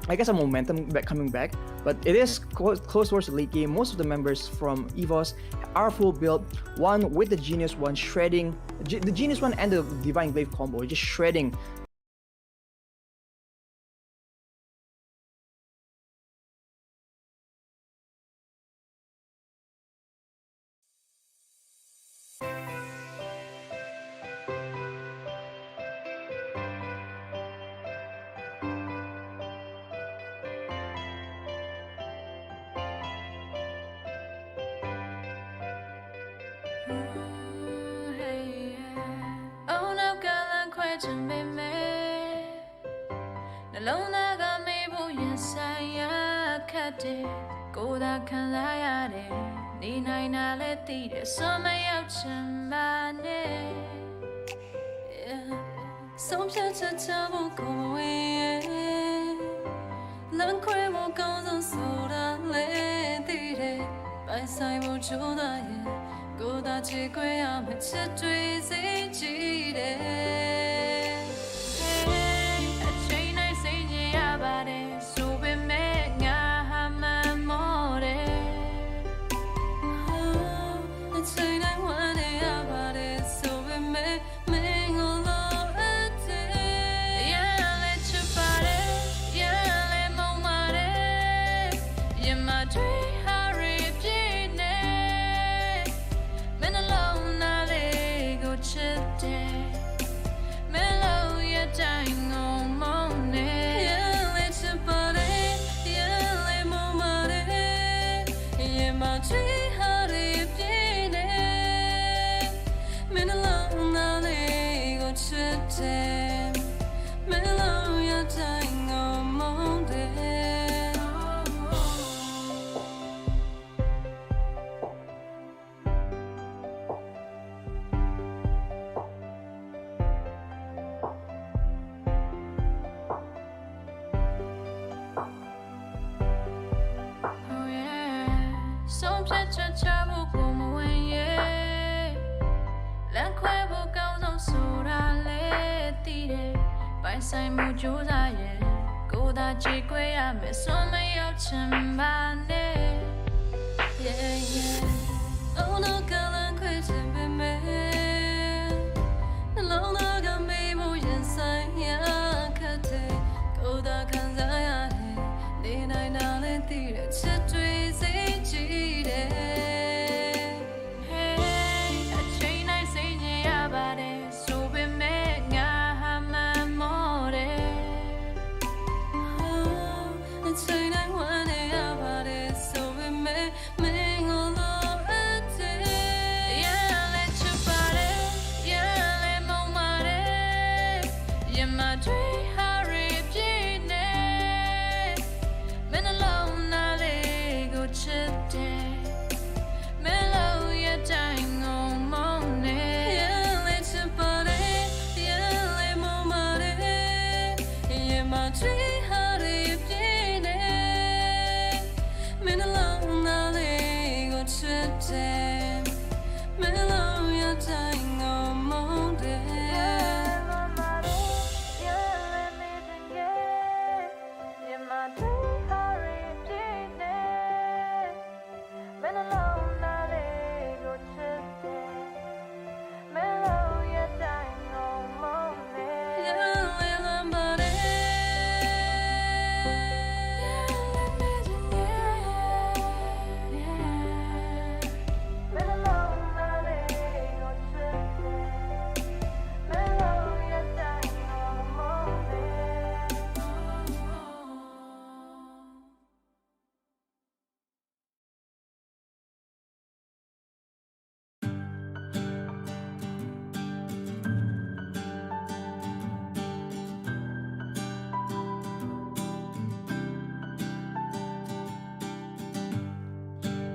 [SPEAKER 1] I guess, a momentum coming back. But it is close towards the late game. Most of the members from EVOS are full build. One with the Genius One shredding, the Genius One and the Divine Glaive combo, just shredding.
[SPEAKER 4] today. Mellow, you're dying on Monday. Oh yeah, some picture trouble come away. Let quavo go on so let it. By sign mujoza, go that jigway, I miss so many of chambane. Yeah, yeah. Oh, no, girl, I'm crazy, baby. The long dog and baby, yes, I am. Go that can I, then I know that it's a twist, it's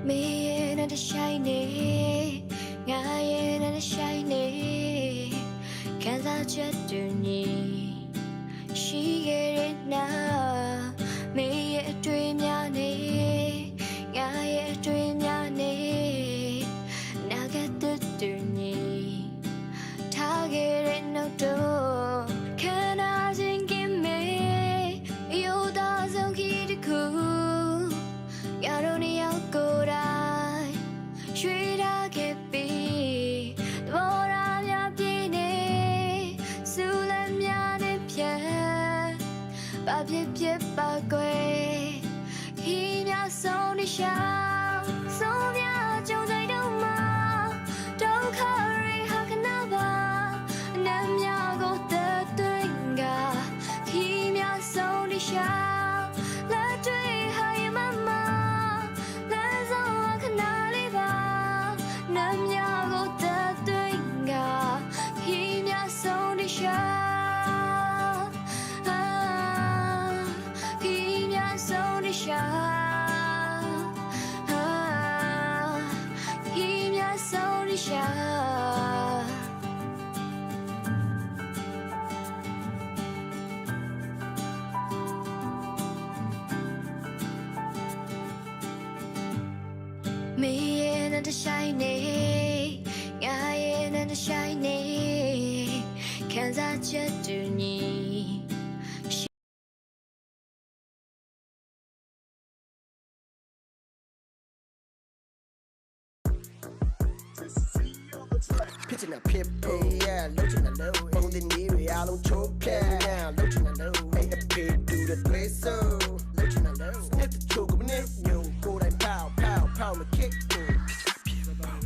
[SPEAKER 5] Me and the shiny, I and the shiny. Can't I just do me? She get it now. Me a dream, yanny. I a dream, yanny. Now get the do me. Target it no door. Can I think in me? You doesn't get it cool. I don't need a good eye. Street I get be. The more I'm your beanie. Sulam yan pie. Baby pie bagwe. He ya so ni sha. So ya jong zai don't ma. Don't hurry, how can I ba? Nam ya go the twinga. He ya so ni sha. Let me high mama. Me and the shiny, I and the shiny. Can't I just do me?
[SPEAKER 6] Pitching a pip, yeah, loaching a low, on the near, I don't choke, yeah, loaching a low, ain't a pig, do the place, so loaching a low, snap the choke, when it, yo, go that pow, pow, pow, the kick,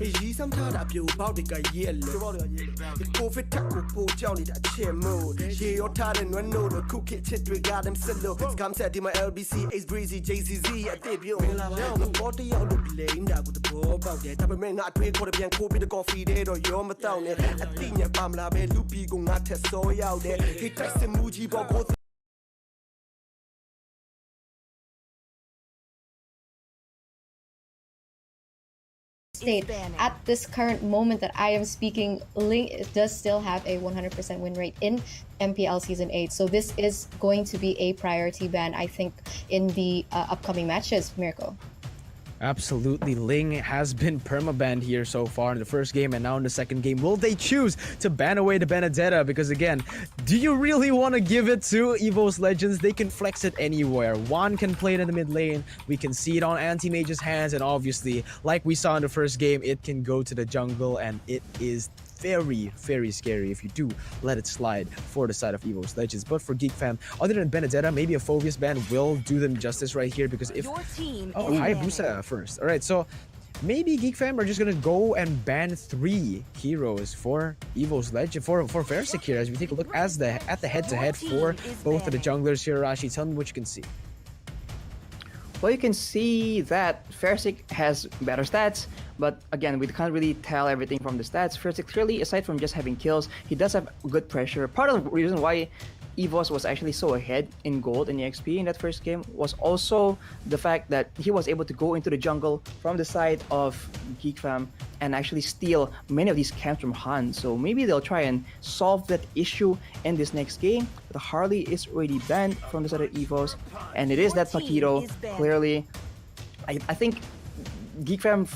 [SPEAKER 6] ရီစမ်းထားတာပြိုပေါက်တွေကရဲ့လေကိုဗစ်တက်ကိုပိုကြောက်နေတာချင်မို့ရေရောထားတဲ့နွမ်းနို့တို့ခုခေတ်ချစ်တွေကthemစစ်လို့ scam set ဒီမှာ LBC Ace Breezy JCZ အတိပြုံးပေါ်တရောက်လို့လိမ့်တာကိုတဘောပေါက်တယ်ဒါပေမဲ့ငါအထွေးခေါ်တဲ့ပြန်ခိုးပြီးတဲ့ coffee တွေတော့ရောမတောက်နဲ့အတိညာပါမလားပဲလူပီကိုငါထက်စောရောက်တယ်ဟိတ်တိုက်စမူကြီးပေါ်ကို
[SPEAKER 2] state at this current moment that I am speaking, Ling does still have a 100% win rate in MPL Season 8. So this is going to be a priority ban, I think, in the upcoming matches, Mirko.
[SPEAKER 3] Absolutely. Ling has been perma-banned here so far in the first game and now in the second game. Will they choose to ban away the Benedetta? Because again, do you really want to give it to EVOS Legends? They can flex it anywhere. Juan can play it in the mid lane. We can see it on Anti-Mage's hands. And obviously, like we saw in the first game, it can go to the jungle and it is very, very scary if you do let it slide for the side of EVOS Legends. But for GeekFam, other than Benedetta, maybe a Phobius ban will do them justice right here because if... Oh, Hayabusa first. Alright, so maybe GeekFam are just gonna go and ban 3 heroes for EVOS Legend, for Versic here, as we take a look at the head-to-head for both of the junglers here. Rashi, tell me what you can see.
[SPEAKER 1] Well, you can see that Versic has better stats, but again, we can't really tell everything from the stats. Versic clearly, aside from just having kills, he does have good pressure. Part of the reason why EVOS was actually so ahead in gold in EXP in that first game was also the fact that he was able to go into the jungle from the side of GeekFam and actually steal many of these camps from Han. So maybe they'll try and solve that issue in this next game. The Harley is already banned from the side of EVOS, and it is that Paquito. Clearly, I think GeekFam,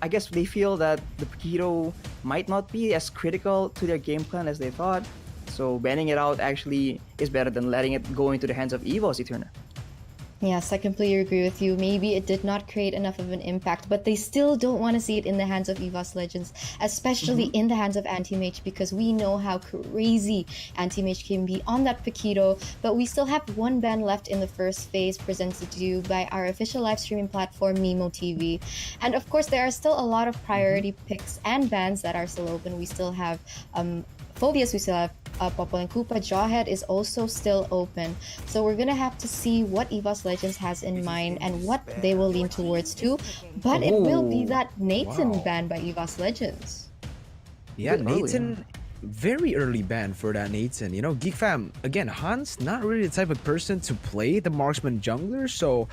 [SPEAKER 1] I guess they feel that the Paquito might not be as critical to their game plan as they thought. So banning it out actually is better than letting it go into the hands of EVOS Eterna.
[SPEAKER 2] Yes, I completely agree with you. Maybe it did not create enough of an impact, but they still don't want to see it in the hands of EVOS Legends, especially in the hands of Anti-Mage, because we know how crazy Anti-Mage can be on that Paquito. But we still have one ban left in the first phase, presented to you by our official live streaming platform, Mimo TV. And of course, there are still a lot of priority picks and bans that are still open. We still have Phobius, we still have Popol and Koopa. Jawhead is also still open. So we're gonna have to see what EVOS Legends has in mind and what they will lean towards too. But it will be that Nathan ban by EVOS Legends.
[SPEAKER 3] Yeah, Nathan, very early ban for that Nathan. You know, GeekFam, again, Han's not really the type of person to play the marksman jungler. So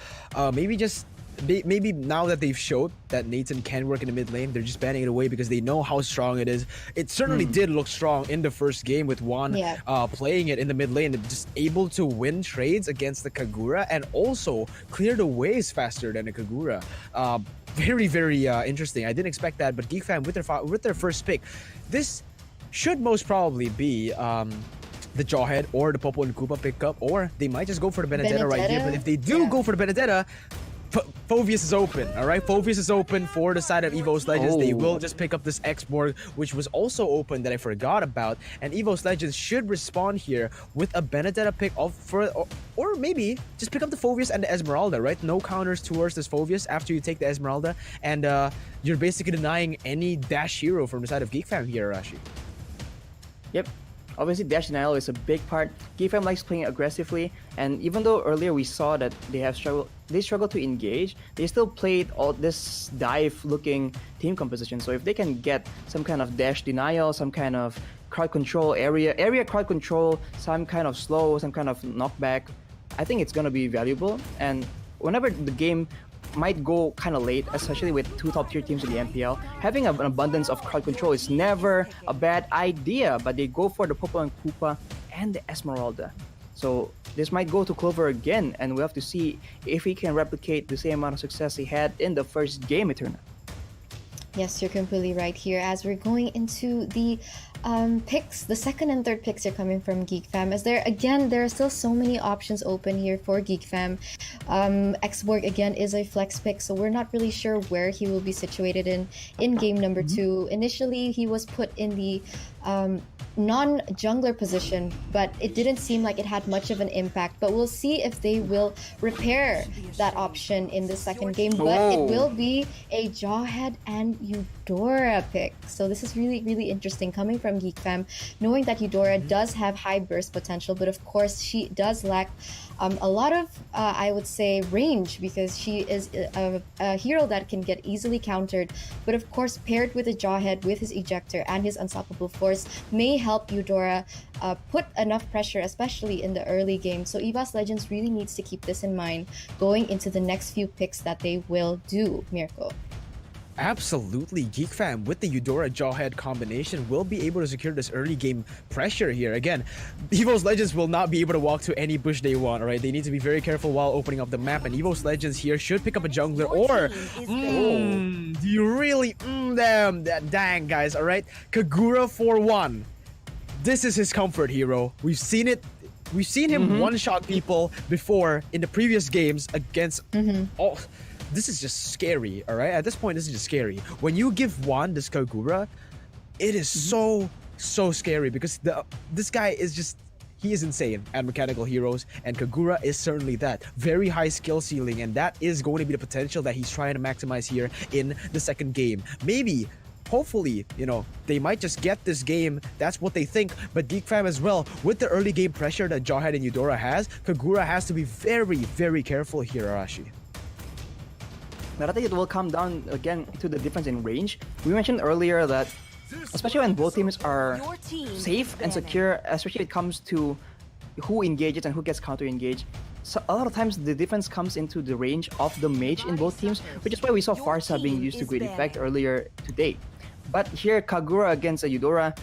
[SPEAKER 3] maybe now that they've showed that Nathan can work in the mid lane, they're just banning it away because they know how strong it is. It certainly did look strong in the first game with Juan playing it in the mid lane, just able to win trades against the Kagura and also clear the waves faster than the Kagura. Very, very interesting. I didn't expect that, but GeekFam with their first pick, this should most probably be the Jawhead or the Popo and Koopa pickup, or they might just go for the Benedetta right here. But if they do go for the Benedetta, Phobius is open, alright? Phobius is open for the side of EVOS Legends. They will just pick up this X-Borg, which was also open that I forgot about. And EVOS Legends should respond here with a Benedetta pick off for, or maybe just pick up the Phobius and the Esmeralda, right? No counters towards this Phobius after you take the Esmeralda. And you're basically denying any dash hero from the side of GeekFam here, Rashi.
[SPEAKER 1] Yep. Obviously, dash denial is a big part. GeekFam likes playing aggressively, and even though earlier we saw that they struggled to engage, they still played all this dive-looking team composition. So if they can get some kind of dash denial, some kind of crowd control, area crowd control, some kind of slow, some kind of knockback, I think it's gonna be valuable. And whenever the game might go kind of late, especially with 2 top-tier teams in the MPL, having an abundance of crowd control is never a bad idea, but they go for the Popo and Koopa and the Esmeralda. So this might go to Clover again, and we have to see if he can replicate the same amount of success he had in the first game, Eterna.
[SPEAKER 2] Yes, you're completely right here. As we're going into the picks, the second and third picks are coming from GeekFam. As there are still so many options open here for GeekFam. X-Borg again is a flex pick, so we're not really sure where he will be situated in game number 2. Initially, he was put in the non-jungler position, but it didn't seem like it had much of an impact. But we'll see if they will repair that option in the second game. But it will be a Jawhead and Eudora pick. So this is really, really interesting coming from GeekFam, knowing that Eudora does have high burst potential, but of course she does lack a lot of, I would say, range, because she is a hero that can get easily countered. But of course, paired with a Jawhead, with his ejector and his unstoppable force, may help Eudora put enough pressure, especially in the early game. So EVOS Legends really needs to keep this in mind going into the next few picks that they will do, Mirko.
[SPEAKER 3] Absolutely, GeekFam with the Eudora Jawhead combination will be able to secure this early game pressure here. Again, EVOS Legends will not be able to walk to any bush they want, alright? They need to be very careful while opening up the map, and EVOS Legends here should pick up a jungler, or do you really them? Dang, guys, alright? Kagura for 1. This is his comfort hero. We've seen it. We've seen him one-shot people before in the previous games against all. This is just scary, all right? At this point, this is just scary. When you give Juan this Kagura, it is so scary, because this guy is just, he is insane at mechanical heroes, and Kagura is certainly that. Very high skill ceiling, and that is going to be the potential that he's trying to maximize here in the second game. Maybe, hopefully, you know, they might just get this game. That's what they think. But GeekFam as well, with the early game pressure that Jawhead and Eudora has, Kagura has to be very, very careful here, Arashi.
[SPEAKER 1] But I think it will come down again to the difference in range. We mentioned earlier that, especially when both teams are safe and secure, especially when it comes to who engages and who gets counter-engaged, so a lot of times the difference comes into the range of the mage in both teams, which is why we saw Farsa being used to great effect earlier today. But here, Kagura against a Eudora,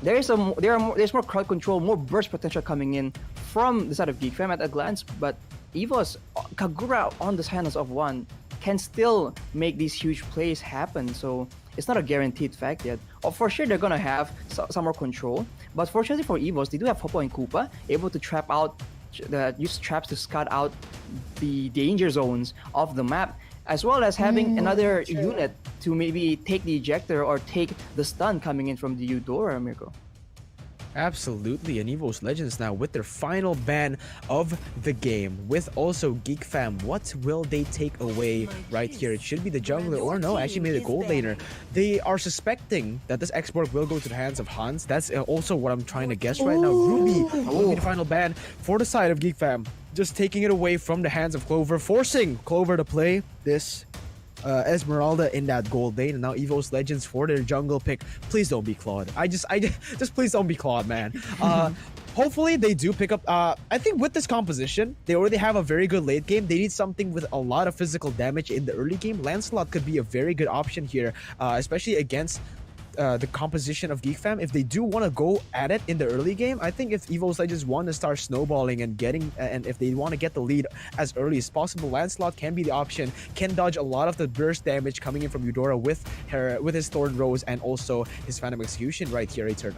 [SPEAKER 1] there's more crowd control, more burst potential coming in from the side of GeekFam at a glance. But EVOS, Kagura on the silence of 1 can still make these huge plays happen. So it's not a guaranteed fact yet. Or for sure, they're gonna have some more control. But fortunately for EVOS, they do have Popo and Koopa, able to trap out, use traps to scout out the danger zones of the map, as well as having another unit to maybe take the ejector or take the stun coming in from the Eudora, Mirko.
[SPEAKER 3] Absolutely, and EVOS Legends now with their final ban of the game. With also GeekFam, what will they take away right here? It should be the jungler, or no, actually maybe the gold laner. They are suspecting that this export will go to the hands of Hans. That's also what I'm trying to guess right now. Ruby will be the final ban for the side of GeekFam. Just taking it away from the hands of Clover, forcing Clover to play this Esmeralda in that gold lane, and now EVOS Legends for their jungle pick. Please don't be Claude. I just please don't be Claude, man. Hopefully they do pick up. I think with this composition, they already have a very good late game. They need something with a lot of physical damage in the early game. Lancelot could be a very good option here, especially against the composition of GeekFam. If they do want to go at it in the early game, I think if EVOS Legends want to start snowballing and getting, and if they want to get the lead as early as possible, Lancelot can be the option. Can dodge a lot of the burst damage coming in from Eudora with his Thorn Rose and also his Phantom Execution right here, Eterna.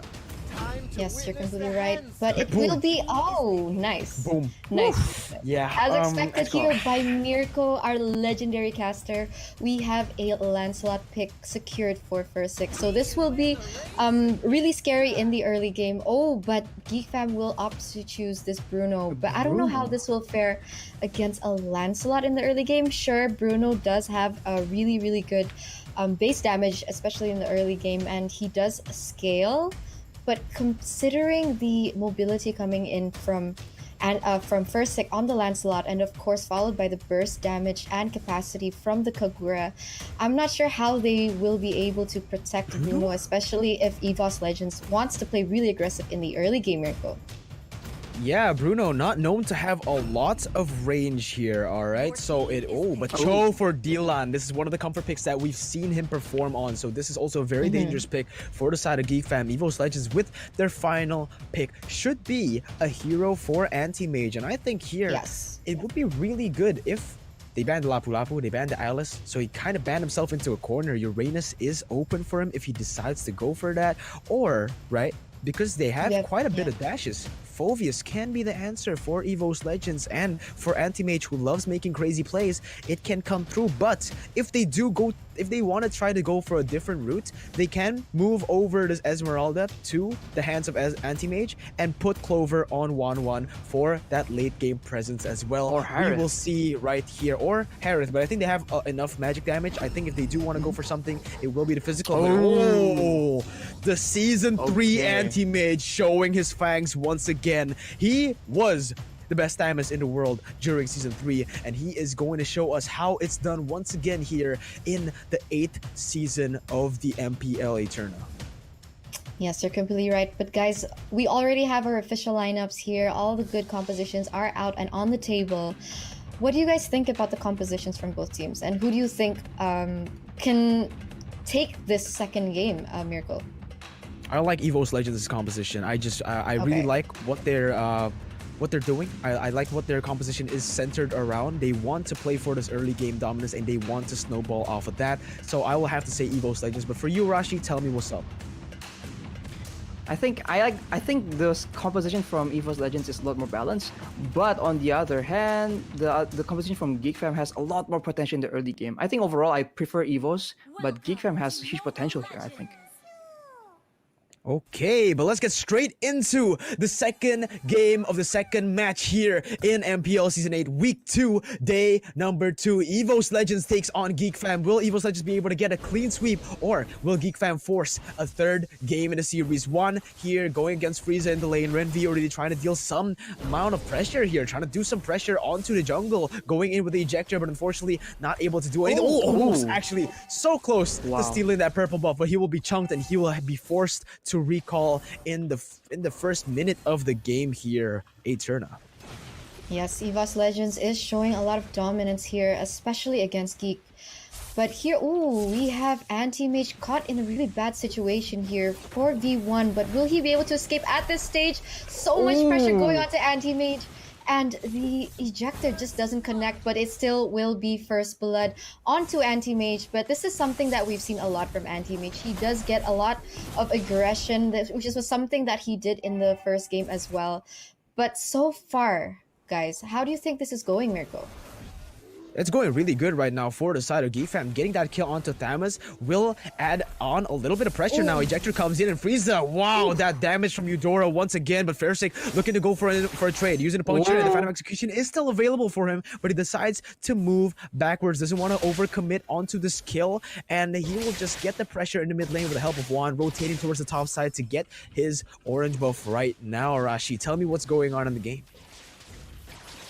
[SPEAKER 2] Yes, you're completely right. But it will be... Oh, nice.
[SPEAKER 3] Boom.
[SPEAKER 2] Nice.
[SPEAKER 3] Yeah.
[SPEAKER 2] As expected here by Mirko, our legendary caster, we have a Lancelot pick secured for first 6. So this will be really scary in the early game. Oh, but GeekFam will opt to choose this Bruno. But I don't know how this will fare against a Lancelot in the early game. Sure, Bruno does have a really, really good base damage, especially in the early game, and he does scale. But considering the mobility coming in from first stick on the Lancelot, and of course followed by the burst damage and capacity from the Kagura, I'm not sure how they will be able to protect Bruno, especially if EVOS Legends wants to play really aggressive in the early game, Mirko.
[SPEAKER 3] Yeah, Bruno, not known to have a lot of range here, alright? So but Cho for Dylan. This is one of the comfort picks that we've seen him perform on. So this is also a very dangerous pick for the side of GeekFam. EVOS Legends with their final pick should be a hero for anti-mage. And I think here, it would be really good if they banned the Lapu Lapu, they banned the Alice, so he kind of banned himself into a corner. Uranus is open for him if he decides to go for that. Or, right, because they have quite a bit of dashes. Phoveus can be the answer for EVOS Legends, and for Anti-Mage who loves making crazy plays, it can come through. But if they want to try to go for a different route, they can move over this Esmeralda to the hands of Anti-Mage and put Clover on 1-1 for that late game presence as well.
[SPEAKER 1] Or Harith.
[SPEAKER 3] We will see right here, or Harith, but I think they have enough magic damage. I think if they do want to go for something, it will be the physical. Oh, the Season 3 Anti-Mage showing his fangs once again. He was the best Timus in the world during Season 3, and he is going to show us how it's done once again here in the 8th season of the MPL Eterna.
[SPEAKER 2] Yes, you're completely right. But guys, we already have our official lineups here. All the good compositions are out and on the table. What do you guys think about the compositions from both teams? And who do you think can take this second game, Miracle?
[SPEAKER 3] I like EVOS Legends' composition. I really like what they're doing. I like what their composition is centered around. They want to play for this early game dominance, and they want to snowball off of that. So I will have to say EVOS Legends. But for you, Rashi, tell me what's up.
[SPEAKER 1] I think the composition from EVOS Legends is a lot more balanced, but on the other hand, the composition from GeekFam has a lot more potential in the early game. I think overall I prefer EVOS, but GeekFam has huge potential here, I think.
[SPEAKER 3] Okay, but let's get straight into the second game of the second match here in MPL Season 8, Week 2, Day number 2. EVOS Legends takes on GeekFam. Will EVOS Legends be able to get a clean sweep, or will GeekFam force a third game in the Series 1 here, going against Frieza in the lane? Renvi already trying to deal some amount of pressure here, trying to do some pressure onto the jungle, going in with the ejector, but unfortunately not able to do anything. Oh, almost actually so close to stealing that purple buff, but he will be chunked and he will be forced to recall in the first minute of the game here, Eterna.
[SPEAKER 2] Yes, EVOS Legends is showing a lot of dominance here, especially against Geek. But here, we have Anti-Mage caught in a really bad situation here, 4v1, but will he be able to escape at this stage? So much pressure going on to Anti-Mage, and the ejector just doesn't connect, but it still will be first blood onto Anti-Mage. But this is something that we've seen a lot from Anti-Mage. He does get a lot of aggression, which was something that he did in the first game as well. But so far, guys, how do you think this is going, Mirko?
[SPEAKER 3] It's going really good right now for the side of GeekFam. Getting that kill onto Thamus will add on a little bit of pressure now. Ejector comes in and Frieza. Wow, that damage from Eudora once again. But Fairsake looking to go for a trade. Using a puncture, and the Phantom Execution is still available for him, but he decides to move backwards. Doesn't want to overcommit onto this kill, and he will just get the pressure in the mid lane with the help of Juan, rotating towards the top side to get his orange buff right now. Rashi, tell me what's going on in the game.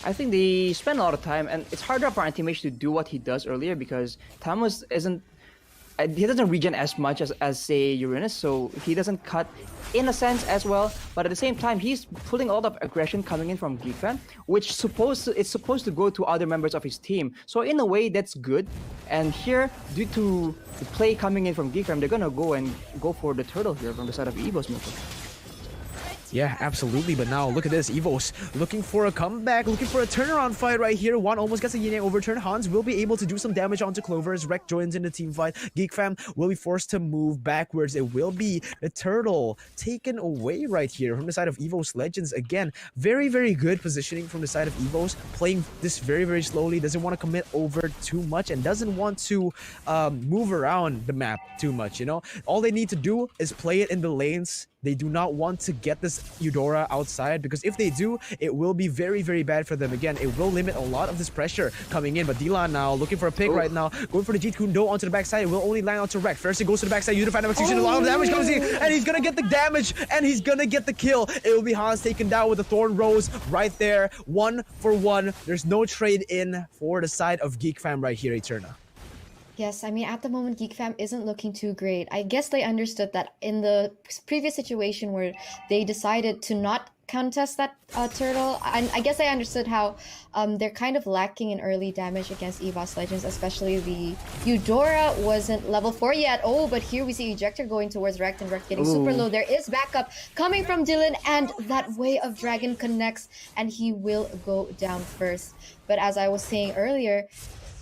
[SPEAKER 1] I think they spend a lot of time, and it's harder for Anti-Mage to do what he does earlier because Thamus he doesn't regen as much as say Uranus, so he doesn't cut in a sense as well. But at the same time, he's pulling a lot of aggression coming in from GeekFam, which it's supposed to go to other members of his team. So in a way, that's good. And here, due to the play coming in from GeekFam, they're gonna go for the turtle here from the side of EVOSMPL.
[SPEAKER 3] Yeah, absolutely. But now look at this. EVOS looking for a comeback, looking for a turnaround fight right here. One almost gets a Yin overturn. Hans will be able to do some damage onto Clover as Rek joins in the team fight. GeekFam will be forced to move backwards. It will be the turtle taken away right here from the side of EVOS Legends. Again, very, very good positioning from the side of EVOS. Playing this very, very slowly. Doesn't want to commit over too much and doesn't want to move around the map too much, you know? All they need to do is play it in the lanes. They do not want to get this Eudora outside, because if they do, it will be very, very bad for them. Again, it will limit a lot of this pressure coming in. But Dylan now looking for a pick right now, going for the Jeet Kune Do onto the backside. It will only land onto Rek. First, it goes to the backside. Unified execution. A lot of damage comes in, and he's gonna get the damage, and he's gonna get the kill. It will be Hans taken down with the Thorn Rose right there. 1-for-1. There's no trade in for the side of GeekFam right here, Eterna.
[SPEAKER 2] Yes, I mean, at the moment, GeekFam isn't looking too great. I guess they understood that in the previous situation where they decided to not contest that turtle, and I guess I understood how they're kind of lacking in early damage against EVOS Legends, especially the Eudora wasn't level 4 yet. Oh, but here we see Ejector going towards Rekt, and Rekt getting super low. There is backup coming from Dylan, and that Way of Dragon connects, and he will go down first. But as I was saying earlier,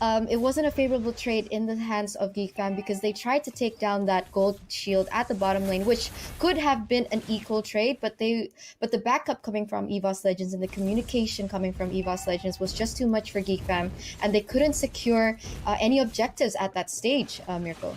[SPEAKER 2] it wasn't a favorable trade in the hands of GeekFam because they tried to take down that gold shield at the bottom lane, which could have been an equal trade, but the backup coming from EVOS Legends and the communication coming from EVOS Legends was just too much for GeekFam, and they couldn't secure any objectives at that stage, Mirko.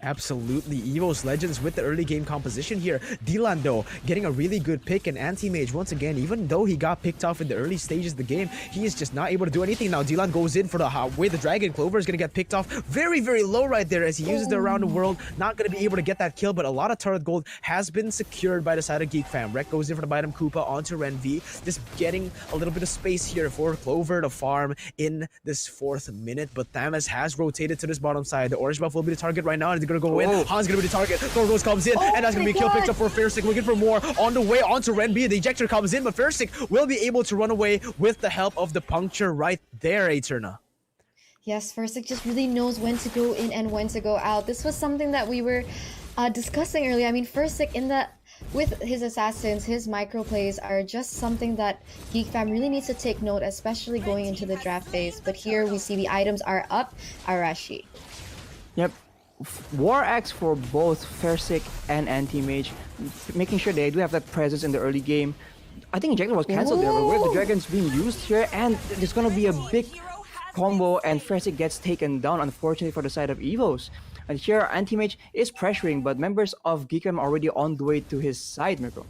[SPEAKER 3] Absolutely, EVOS Legends with the early game composition here. Dylan though, getting a really good pick, and Anti-Mage once again, even though he got picked off in the early stages of the game, he is just not able to do anything. Now Dylan goes in for the way the Dragon. Clover is going to get picked off very, very low right there as he uses the around the world. Not going to be able to get that kill, but a lot of turret gold has been secured by the side of GeekFam. Rek goes in for the bottom Koopa onto Renvi, just getting a little bit of space here for Clover to farm in this 4th minute, but Thamus has rotated to this bottom side. The orange buff will be the target right now, and they're going to go in. Han's gonna be the target. Thorgos comes in, and that's gonna be a kill picked up for Fairstick. Looking for more on the way onto Renby. The ejector comes in, but Fairstick will be able to run away with the help of the puncture right there, Eterna.
[SPEAKER 2] Yes, Fairstick just really knows when to go in and when to go out. This was something that we were discussing earlier. I mean, Fairstick with his assassins, his micro plays are just something that GeekFam really needs to take note, especially going into the draft phase. But here we see the items are up. Arashi.
[SPEAKER 1] Yep. War Axe for both Fairstick and Anti-Mage, making sure they do have that presence in the early game. I think Ejector was cancelled there, but where the Dragon's being used here, and there's gonna be a big combo, and Fairstick gets taken down, unfortunately, for the side of EVOS. And here, Anti-Mage is pressuring, but members of GeekFam are already on the way to his side, Mirko.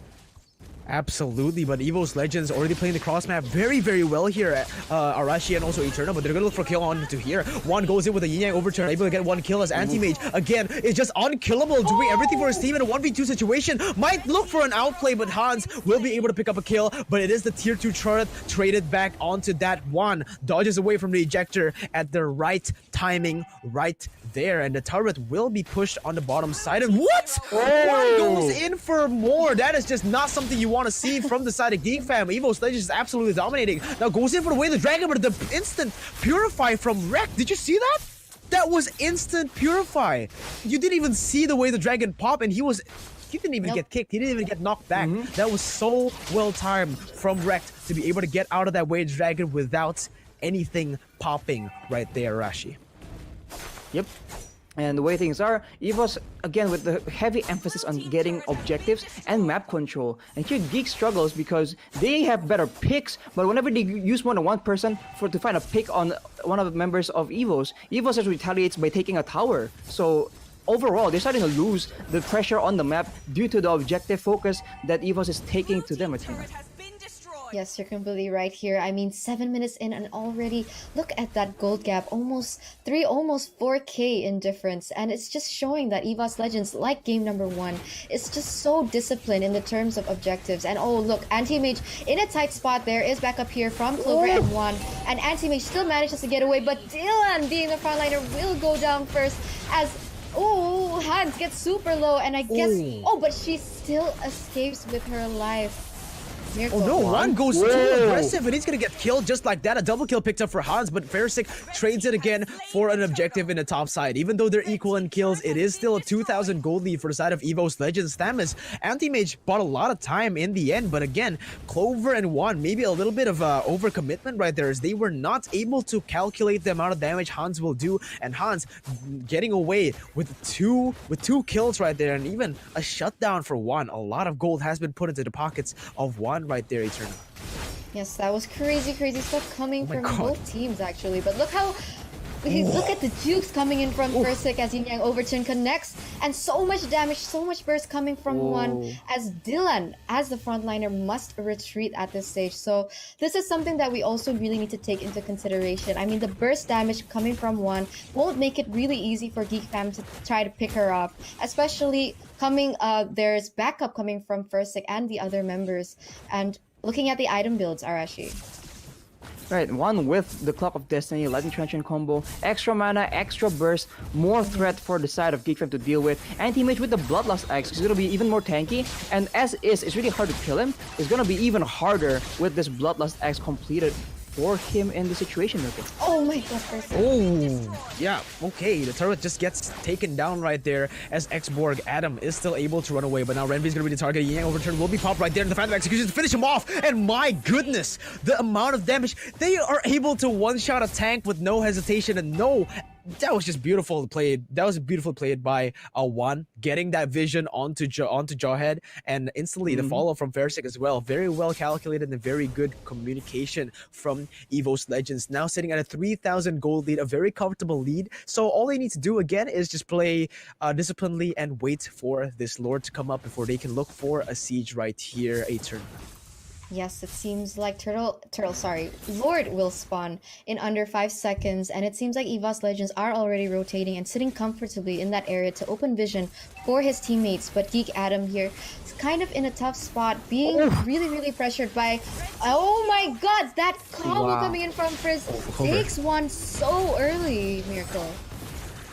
[SPEAKER 3] Absolutely, but EVOS Legends already playing the cross map very, very well here. Arashi and also Eterna, but they're gonna look for a kill on to here. One goes in with a yin yang overturn, able to get one kill as Anti-Mage again is just unkillable, doing everything for his team in a 1v2 situation. Might look for an outplay, but Hans will be able to pick up a kill. But it is the tier 2 turret traded back onto that one. Dodges away from the ejector at the right timing right there, and the turret will be pushed on the bottom side. And what? One goes in for more. That is just not something you want to see from the side of GeekFam. EVOS Legends is absolutely dominating. Now goes in for the way the Dragon, but the instant purify from Rek. Did you see that? That was instant purify. You didn't even see the way the Dragon pop, and he didn't even get kicked. He didn't even get knocked back. That was so well timed from Rek to be able to get out of that way Dragon without anything popping right there, Rashi.
[SPEAKER 1] Yep. And the way things are, EVOS, again, with the heavy emphasis on getting objectives and map control. And here Geek struggles because they have better picks, but whenever they use more than one person to find a pick on one of the members of EVOS, EVOS just retaliates by taking a tower. So overall, they're starting to lose the pressure on the map due to the objective focus that EVOS is taking to them.
[SPEAKER 2] Yes, you're completely right here. I mean, 7 minutes in and already look at that gold gap, almost 4K in difference. And it's just showing that EVOS Legends, like game number 1, is just so disciplined in the terms of objectives. And oh, look, Anti-Mage in a tight spot there is back up here from Clover and 1. And Anti-Mage still manages to get away, but Dylan, being the frontliner, will go down first as Hans gets super low, and I guess but she still escapes with her life.
[SPEAKER 3] Oh no, one goes too aggressive and he's gonna get killed just like that. A double kill picked up for Hans, but Fairstick trades it again for an objective in the top side. Even though they're equal in kills, it is still a 2,000 gold lead for the side of EVOS Legends. Thamus, Anti-Mage bought a lot of time in the end, but again, Clover and Juan, maybe a little bit of overcommitment right there as they were not able to calculate the amount of damage Hans will do, and Hans getting away with two kills right there, and even a shutdown for Juan. A lot of gold has been put into the pockets of Juan right there, Eterna.
[SPEAKER 2] Yes, that was crazy stuff coming from both teams actually. But look how look at the jukes coming in from Fairstick as Yin Yang Overturn connects, and so much damage, so much burst coming from one as Dylan, as the frontliner, must retreat at this stage. So this is something that we also really need to take into consideration. I mean, the burst damage coming from one won't make it really easy for GeekFam to try to pick her off, especially there's backup coming from Fairstick and the other members. And looking at the item builds, Arashi.
[SPEAKER 1] Right, one with the Clock of Destiny, Lightning Transient combo, extra mana, extra burst, more threat for the side of GeekFam to deal with. Anti-Mage with the Bloodlust Axe is going to be even more tanky, and as is, it's really hard to kill him. It's going to be even harder with this Bloodlust Axe completed for him in the situation, Mirko.
[SPEAKER 2] Oh my god, first.
[SPEAKER 3] Oh, yeah, okay. The turret just gets taken down right there as Xborg Adam is still able to run away, but now Renvi is going to be the target. Yang overturn will be popped right there in the Phantom Execution to finish him off. And my goodness, the amount of damage. They are able to one-shot a tank with no hesitation and no... That was just beautiful played. That was beautifully played by Juan, getting that vision onto Jawhead, and instantly the follow from Fersic as well. Very well calculated and very good communication from EVOS Legends. Now sitting at a 3,000 gold lead, a very comfortable lead. So all they need to do again is just play disciplinedly and wait for this Lord to come up before they can look for a siege right here, a turn.
[SPEAKER 2] Yes, it seems like Lord will spawn in under 5 seconds, and it seems like EVOS Legends are already rotating and sitting comfortably in that area to open vision for his teammates. But Geek Adam here is kind of in a tough spot, being really pressured by... Oh my god, that combo coming in from Frizz takes one so early, Miracle.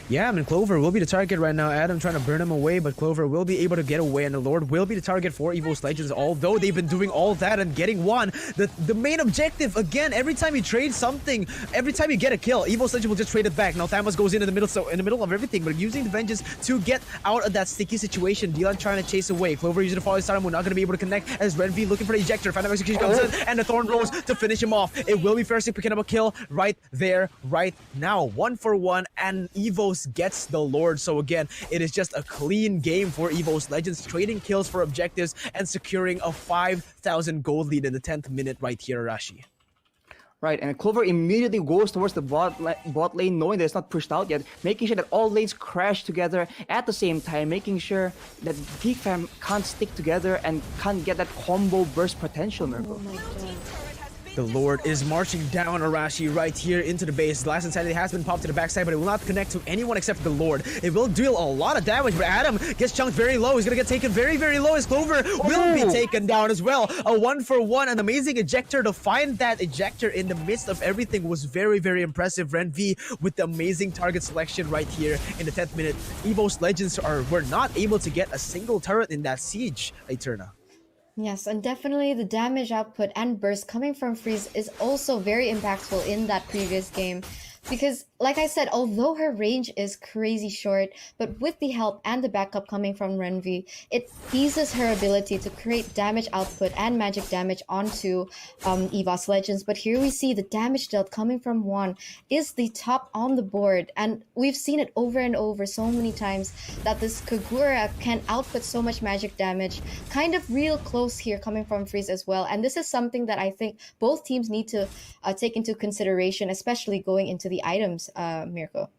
[SPEAKER 3] Yeah, I mean, Clover will be the target right now. Adam trying to burn him away, but Clover will be able to get away, and the Lord will be the target for EVOS Legends, although they've been doing all that and getting one. The main objective, again, every time you trade something, every time you get a kill, EVOS Legends will just trade it back. Now Thamas goes in the middle, so in the middle of everything, but using the Vengeance to get out of that sticky situation. Dion trying to chase away. Clover using the Falling Star, we're not going to be able to connect as Renvi looking for the ejector. Phantom Execution comes in, and the Thorn Rose to finish him off. It will be Fersic picking up a kill right there, right now. 1-for-1, and EVOS gets the Lord. So again, it is just a clean game for EVOS Legends, trading kills for objectives and securing a 5,000 gold lead in the 10th minute right here, Arashi.
[SPEAKER 1] Right, and Clover immediately goes towards the bot lane, knowing that it's not pushed out yet, making sure that all lanes crash together at the same time, making sure that GeekFam can't stick together and can't get that combo burst potential, Mirko.
[SPEAKER 2] Oh my god.
[SPEAKER 3] The Lord is marching down Arashi right here into the base. Last Insanity has been popped to the backside, but it will not connect to anyone except for the Lord. It will deal a lot of damage, but Adam gets chunked very low. He's going to get taken very low as Clover will be taken down as well. A 1-for-1, an amazing ejector. To find that ejector in the midst of everything was very impressive. Renvi with the amazing target selection right here in the 10th minute. EVOS Legends were not able to get a single turret in that siege, Eterna.
[SPEAKER 2] Yes, and definitely the damage output and burst coming from Freeze is also very impactful in that previous game. Because, like I said, although her range is crazy short, but with the help and the backup coming from Renvi, it eases her ability to create damage output and magic damage onto EVOS Legends. But here we see the damage dealt coming from Juan is the top on the board. And we've seen it over and over so many times that this Kagura can output so much magic damage. Kind of real close here coming from Freeze as well. And this is something that I think both teams need to take into consideration, especially going into the items, Mirko.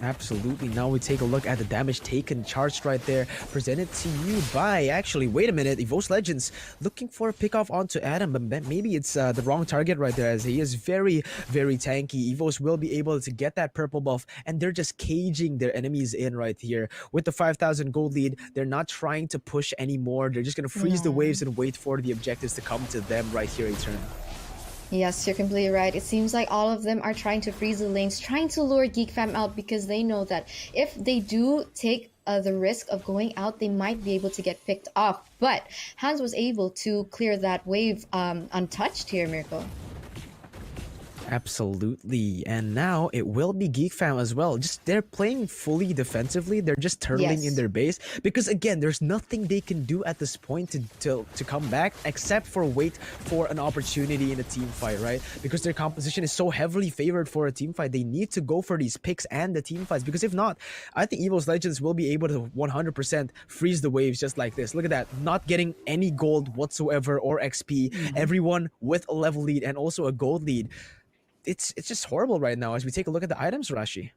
[SPEAKER 3] Absolutely. Now we take a look at the damage taken, charged right there, presented to you by, actually, wait a minute, EVOS Legends looking for a pickoff onto Adam, but maybe it's the wrong target right there, as he is very tanky. EVOS will be able to get that purple buff, and they're just caging their enemies in right here. With the 5,000 gold lead, they're not trying to push anymore. They're just going to freeze the waves and wait for the objectives to come to them right here, Eternal.
[SPEAKER 2] Yes, you're completely right. It seems like all of them are trying to freeze the lanes, trying to lure GeekFam out, because they know that if they do take the risk of going out, they might be able to get picked off. But Hans was able to clear that wave untouched here, Mirko.
[SPEAKER 3] Absolutely. And now it will be GeekFam as well. Just they're playing fully defensively. They're just turtling in their base, because again, there's nothing they can do at this point to come back except for wait for an opportunity in a team fight, right? Because their composition is so heavily favored for a team fight. They need to go for these picks and the team fights, because if not, I think EVOS Legends will be able to 100% freeze the waves just like this. Look at that, not getting any gold whatsoever or XP. Everyone with a level lead and also a gold lead. It's just horrible right now as we take a look at the items, Rashi.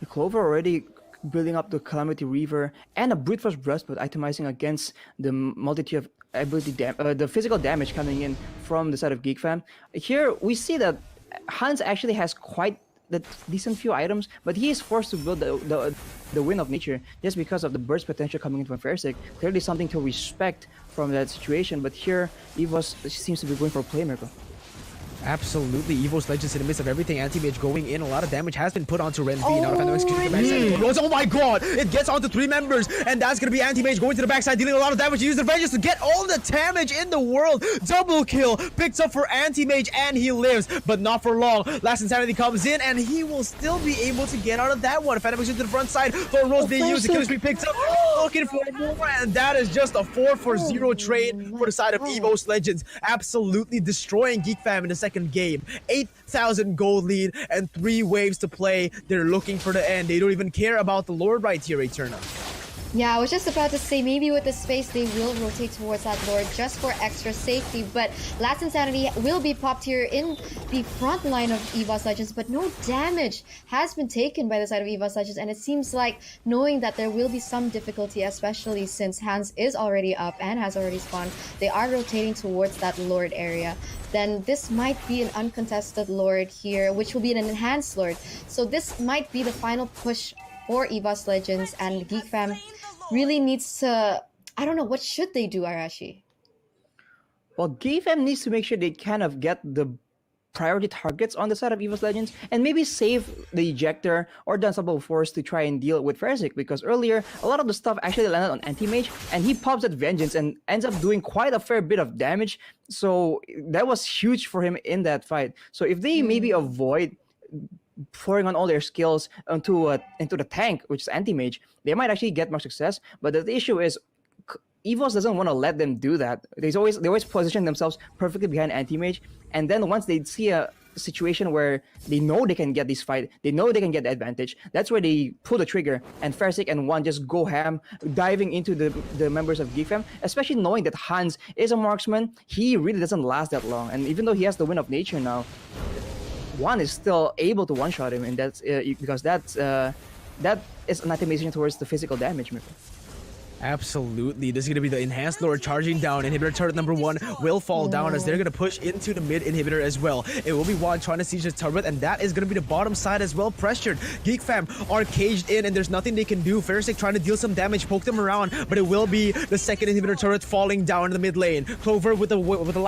[SPEAKER 1] The Clover already building up the Calamity Reaver and a Brute Force Breastplate, itemizing against the multitude of ability the physical damage coming in from the side of GeekFam. Here we see that Hans actually has quite the decent few items, but he is forced to build the Wind of Nature just because of the burst potential coming in from Fersic. Clearly something to respect from that situation, but here EVOS seems to be going for a play, Mirko.
[SPEAKER 3] Absolutely, EVOS Legends in the midst of everything. Anti-Mage going in, a lot of damage has been put onto Ren V.
[SPEAKER 2] Oh,
[SPEAKER 3] Now the backside. Oh my god! It gets onto 3 members, and that's gonna be Anti-Mage going to the backside, dealing a lot of damage. Use the vengeance to get all the damage in the world. Double kill picked up for Anti-Mage, and he lives, but not for long. Last Insanity comes in, and he will still be able to get out of that one. Phantom into the front side. Thorn Rose being used. The kill streak picked up, looking for more, and that is just a 4-for-0 trade for the side of EVOS Legends. Absolutely destroying GeekFam in the second game. 8,000 gold lead and 3 waves to play. They're looking for the end. They don't even care about the Lord right here, Eterna.
[SPEAKER 2] Yeah, I was just about to say maybe with the space they will rotate towards that Lord just for extra safety, but Last Insanity will be popped here in the front line of EVOS Legends, but no damage has been taken by the side of EVOS Legends, and it seems like knowing that there will be some difficulty, especially since Hans is already up and has already spawned, they are rotating towards that Lord area. Then this might be an uncontested Lord here, which will be an enhanced Lord. So this might be the final push for EVOS Legends, and GeekFam really needs to, I don't know, what should they do, Arashi?
[SPEAKER 1] Well, GeekFam needs to make sure they kind of get the priority targets on the side of EVOS Legends and maybe save the Ejector or the Unstoppable Force to try and deal with Ferzik, because earlier a lot of the stuff actually landed on Anti-Mage and he pops at Vengeance and ends up doing quite a fair bit of damage. So that was huge for him in that fight. So if they maybe avoid pouring on all their skills into the tank, which is Anti-Mage, they might actually get more success. But the issue is EVOS doesn't want to let them do that. They always position themselves perfectly behind Anti-Mage, and then once they see a situation where they know they can get this fight, they know they can get the advantage, that's where they pull the trigger, and Ferzik and One just go ham, diving into the members of GeekFam, especially knowing that Hans is a marksman. He really doesn't last that long, and even though he has the Wind of Nature now, One is still able to one-shot him, and that's because that is an animation towards the physical damage.
[SPEAKER 3] Absolutely. This is going to be the enhanced Lord charging down. Inhibitor turret number 1 will fall down as they're going to push into the mid inhibitor as well. It will be Juan trying to siege the turret, and that is going to be the bottom side as well. Pressured. GeekFam are caged in, and there's nothing they can do. Ferzik trying to deal some damage, poke them around, but it will be the second inhibitor turret falling down in the mid lane. Clover with the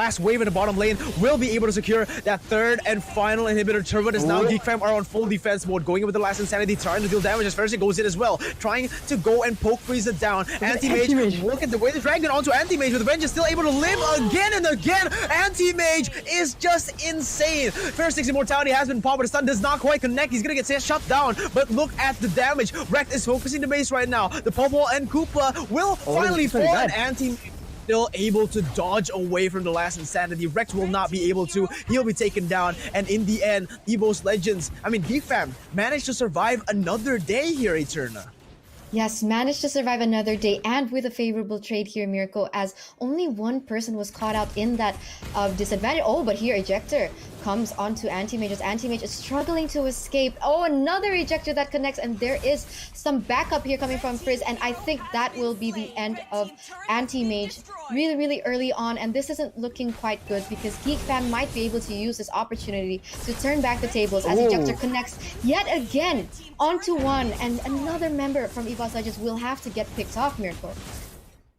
[SPEAKER 3] last wave in the bottom lane will be able to secure that third and final inhibitor turret, as now GeekFam are on full defense mode, going in with the last Insanity, trying to deal damage as Ferzik goes in as well, trying to go and poke Frieza down. Anti-Mage, look at the way the dragon onto Anti-Mage, with Vengeance still able to live again and again. Anti-Mage is just insane. Fersik's immortality has been popped, but the stun does not quite connect. He's gonna get shut down, but look at the damage. Rekt is focusing the base right now. The Popol and Koopa will finally fall, and Anti-Mage still able to dodge away from the last Insanity. Rekt will not be able to. He'll be taken down, and in the end, EVOS Legends, GeekFam managed to survive another day here, Eterna.
[SPEAKER 2] Yes, managed to survive another day, and with a favorable trade here, Mirko, as only one person was caught out in that disadvantage. Oh, but here Ejector comes onto Anti-Mage as Anti-Mage is struggling to escape. Oh, another Ejector that connects, and there is some backup here coming from Frizz, and I think that will be the end of Anti-Mage really early on, and this isn't looking quite good because GeekFam might be able to use this opportunity to turn back the tables as Ejector connects yet again onto One, and another member from EVOS Legends will have to get picked off, Mirko.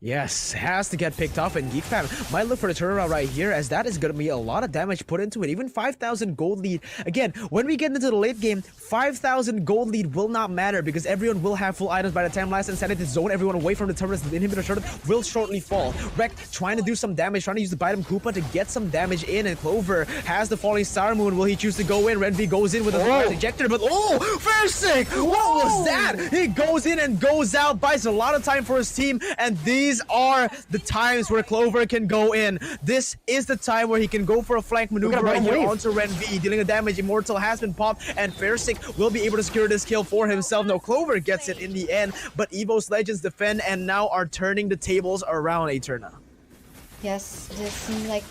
[SPEAKER 3] Yes, has to get picked off, and GeekFam might look for the turnaround right here, as that is going to be a lot of damage put into it. Even 5,000 gold lead. Again, when we get into the late game, 5,000 gold lead will not matter because everyone will have full items by the time last Insanity zone everyone away from the turrets. The inhibitor turret will shortly fall. Rekt trying to do some damage, trying to use the Bite Koopa to get some damage in, and Clover has the falling Star Moon. Will he choose to go in? Renvi goes in with a ejector, but Ferzik! What was that? He goes in and goes out, buys a lot of time for his team, and these are the times where Clover can go in. This is the time where he can go for a flank maneuver right here onto Renvi, dealing the damage. Immortal has been popped, and Ferzik will be able to secure this kill for himself. No, Clover gets it in the end, but EVOS Legends defend and now are turning the tables around, Eterna.
[SPEAKER 2] Yes, this seemed like,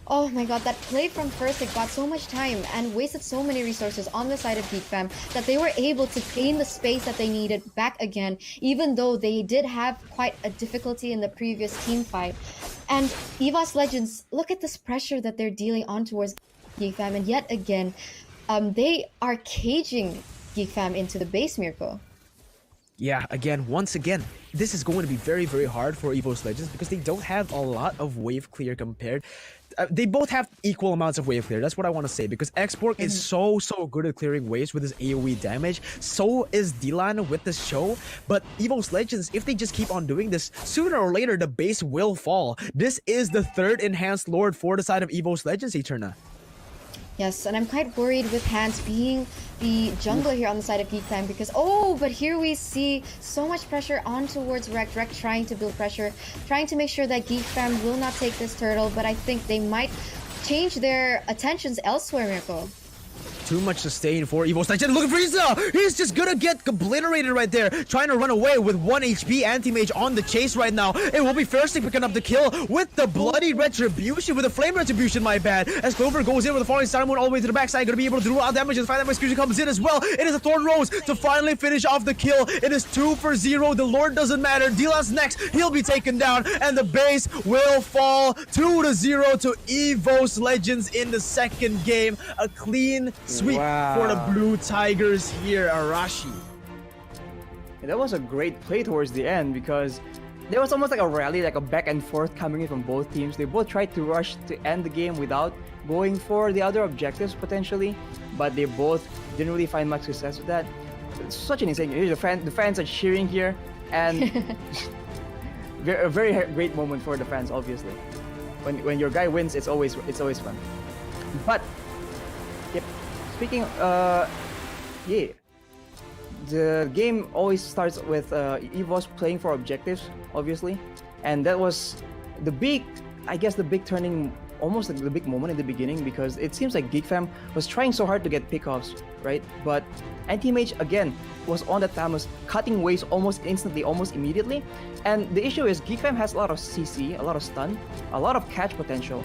[SPEAKER 2] oh my god, that play from Ferzik got so much time and wasted so many resources on the side of GeekFam that they were able to gain the space that they needed back again, even though they did have quite a difficulty in the previous team fight. And EVOS Legends, look at this pressure that they're dealing on towards GeekFam, and yet again, they are caging GeekFam into the base, Mirko.
[SPEAKER 3] Yeah, once again, this is going to be very, very hard for EVOS Legends because they don't have a lot of wave clear compared. They both have equal amounts of wave clear. That's what I want to say because Xborg is so good at clearing waves with his AoE damage. So is Dylan with this show. But EVOS Legends, if they just keep on doing this, sooner or later the base will fall. This is the third enhanced lord for the side of EVOS Legends, Eterna.
[SPEAKER 2] Yes, and I'm quite worried with Hans being the jungler here on the side of GeekFam because, but here we see so much pressure on towards Rekt. Rekt trying to build pressure, trying to make sure that GeekFam will not take this turtle, but I think they might change their attentions elsewhere, Mirko.
[SPEAKER 3] Too much sustain for EVOS Legends. Look at Frieza! He's just gonna get obliterated right there. Trying to run away with 1 HP. Anti-Mage on the chase right now. It will be Thirsty picking up the kill with the Bloody Retribution. With the Flame Retribution, my bad. As Clover goes in with the Falling Star Moon all the way to the backside. Gonna be able to do a lot of damage. The Final Execution comes in as well. It is a Thorn Rose to finally finish off the kill. It is 2 for 0. The Lord doesn't matter. Dylan's next. He'll be taken down. And the base will fall 2-0 to EVOS Legends in the second game. A clean sweep for the Blue Tigers here, Arashi.
[SPEAKER 1] Yeah, that was a great play towards the end because there was almost like a rally, like a back and forth coming in from both teams. They both tried to rush to end the game without going for the other objectives potentially, but they both didn't really find much success with that. It's such an insane game. The fans are cheering here, and a very great moment for the fans, obviously. When your guy wins, it's always fun. But yep. Speaking, the game always starts with EVOS playing for objectives, obviously, and that was the big turning, almost like the big moment in the beginning because it seems like GeekFam was trying so hard to get pickoffs, right? But Anti-Mage again was on the Thanos, cutting waves almost instantly, almost immediately, and the issue is GeekFam has a lot of CC, a lot of stun, a lot of catch potential.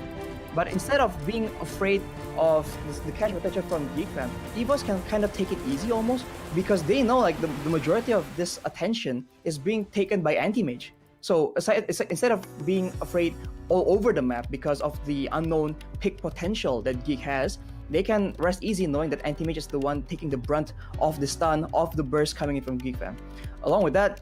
[SPEAKER 1] But instead of being afraid of the catch potential from GeekFam, EVOS can kind of take it easy almost because they know like the majority of this attention is being taken by Anti-Mage. So instead of being afraid all over the map because of the unknown pick potential that Geek has, they can rest easy knowing that Anti-Mage is the one taking the brunt of the stun, of the burst coming in from GeekFam. Along with that,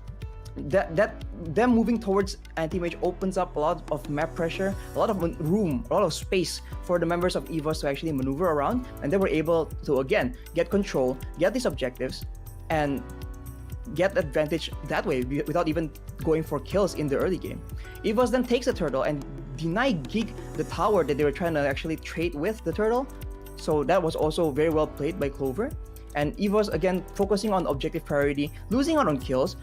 [SPEAKER 1] them moving towards Anti-Mage opens up a lot of map pressure, a lot of room, a lot of space for the members of EVOS to actually maneuver around, and they were able to again get control, get these objectives, and get advantage that way without even going for kills in the early game. EVOS then takes the turtle and deny Geek the tower that they were trying to actually trade with the turtle, so that was also very well played by Clover. And EVOS again focusing on objective priority, losing out on kills,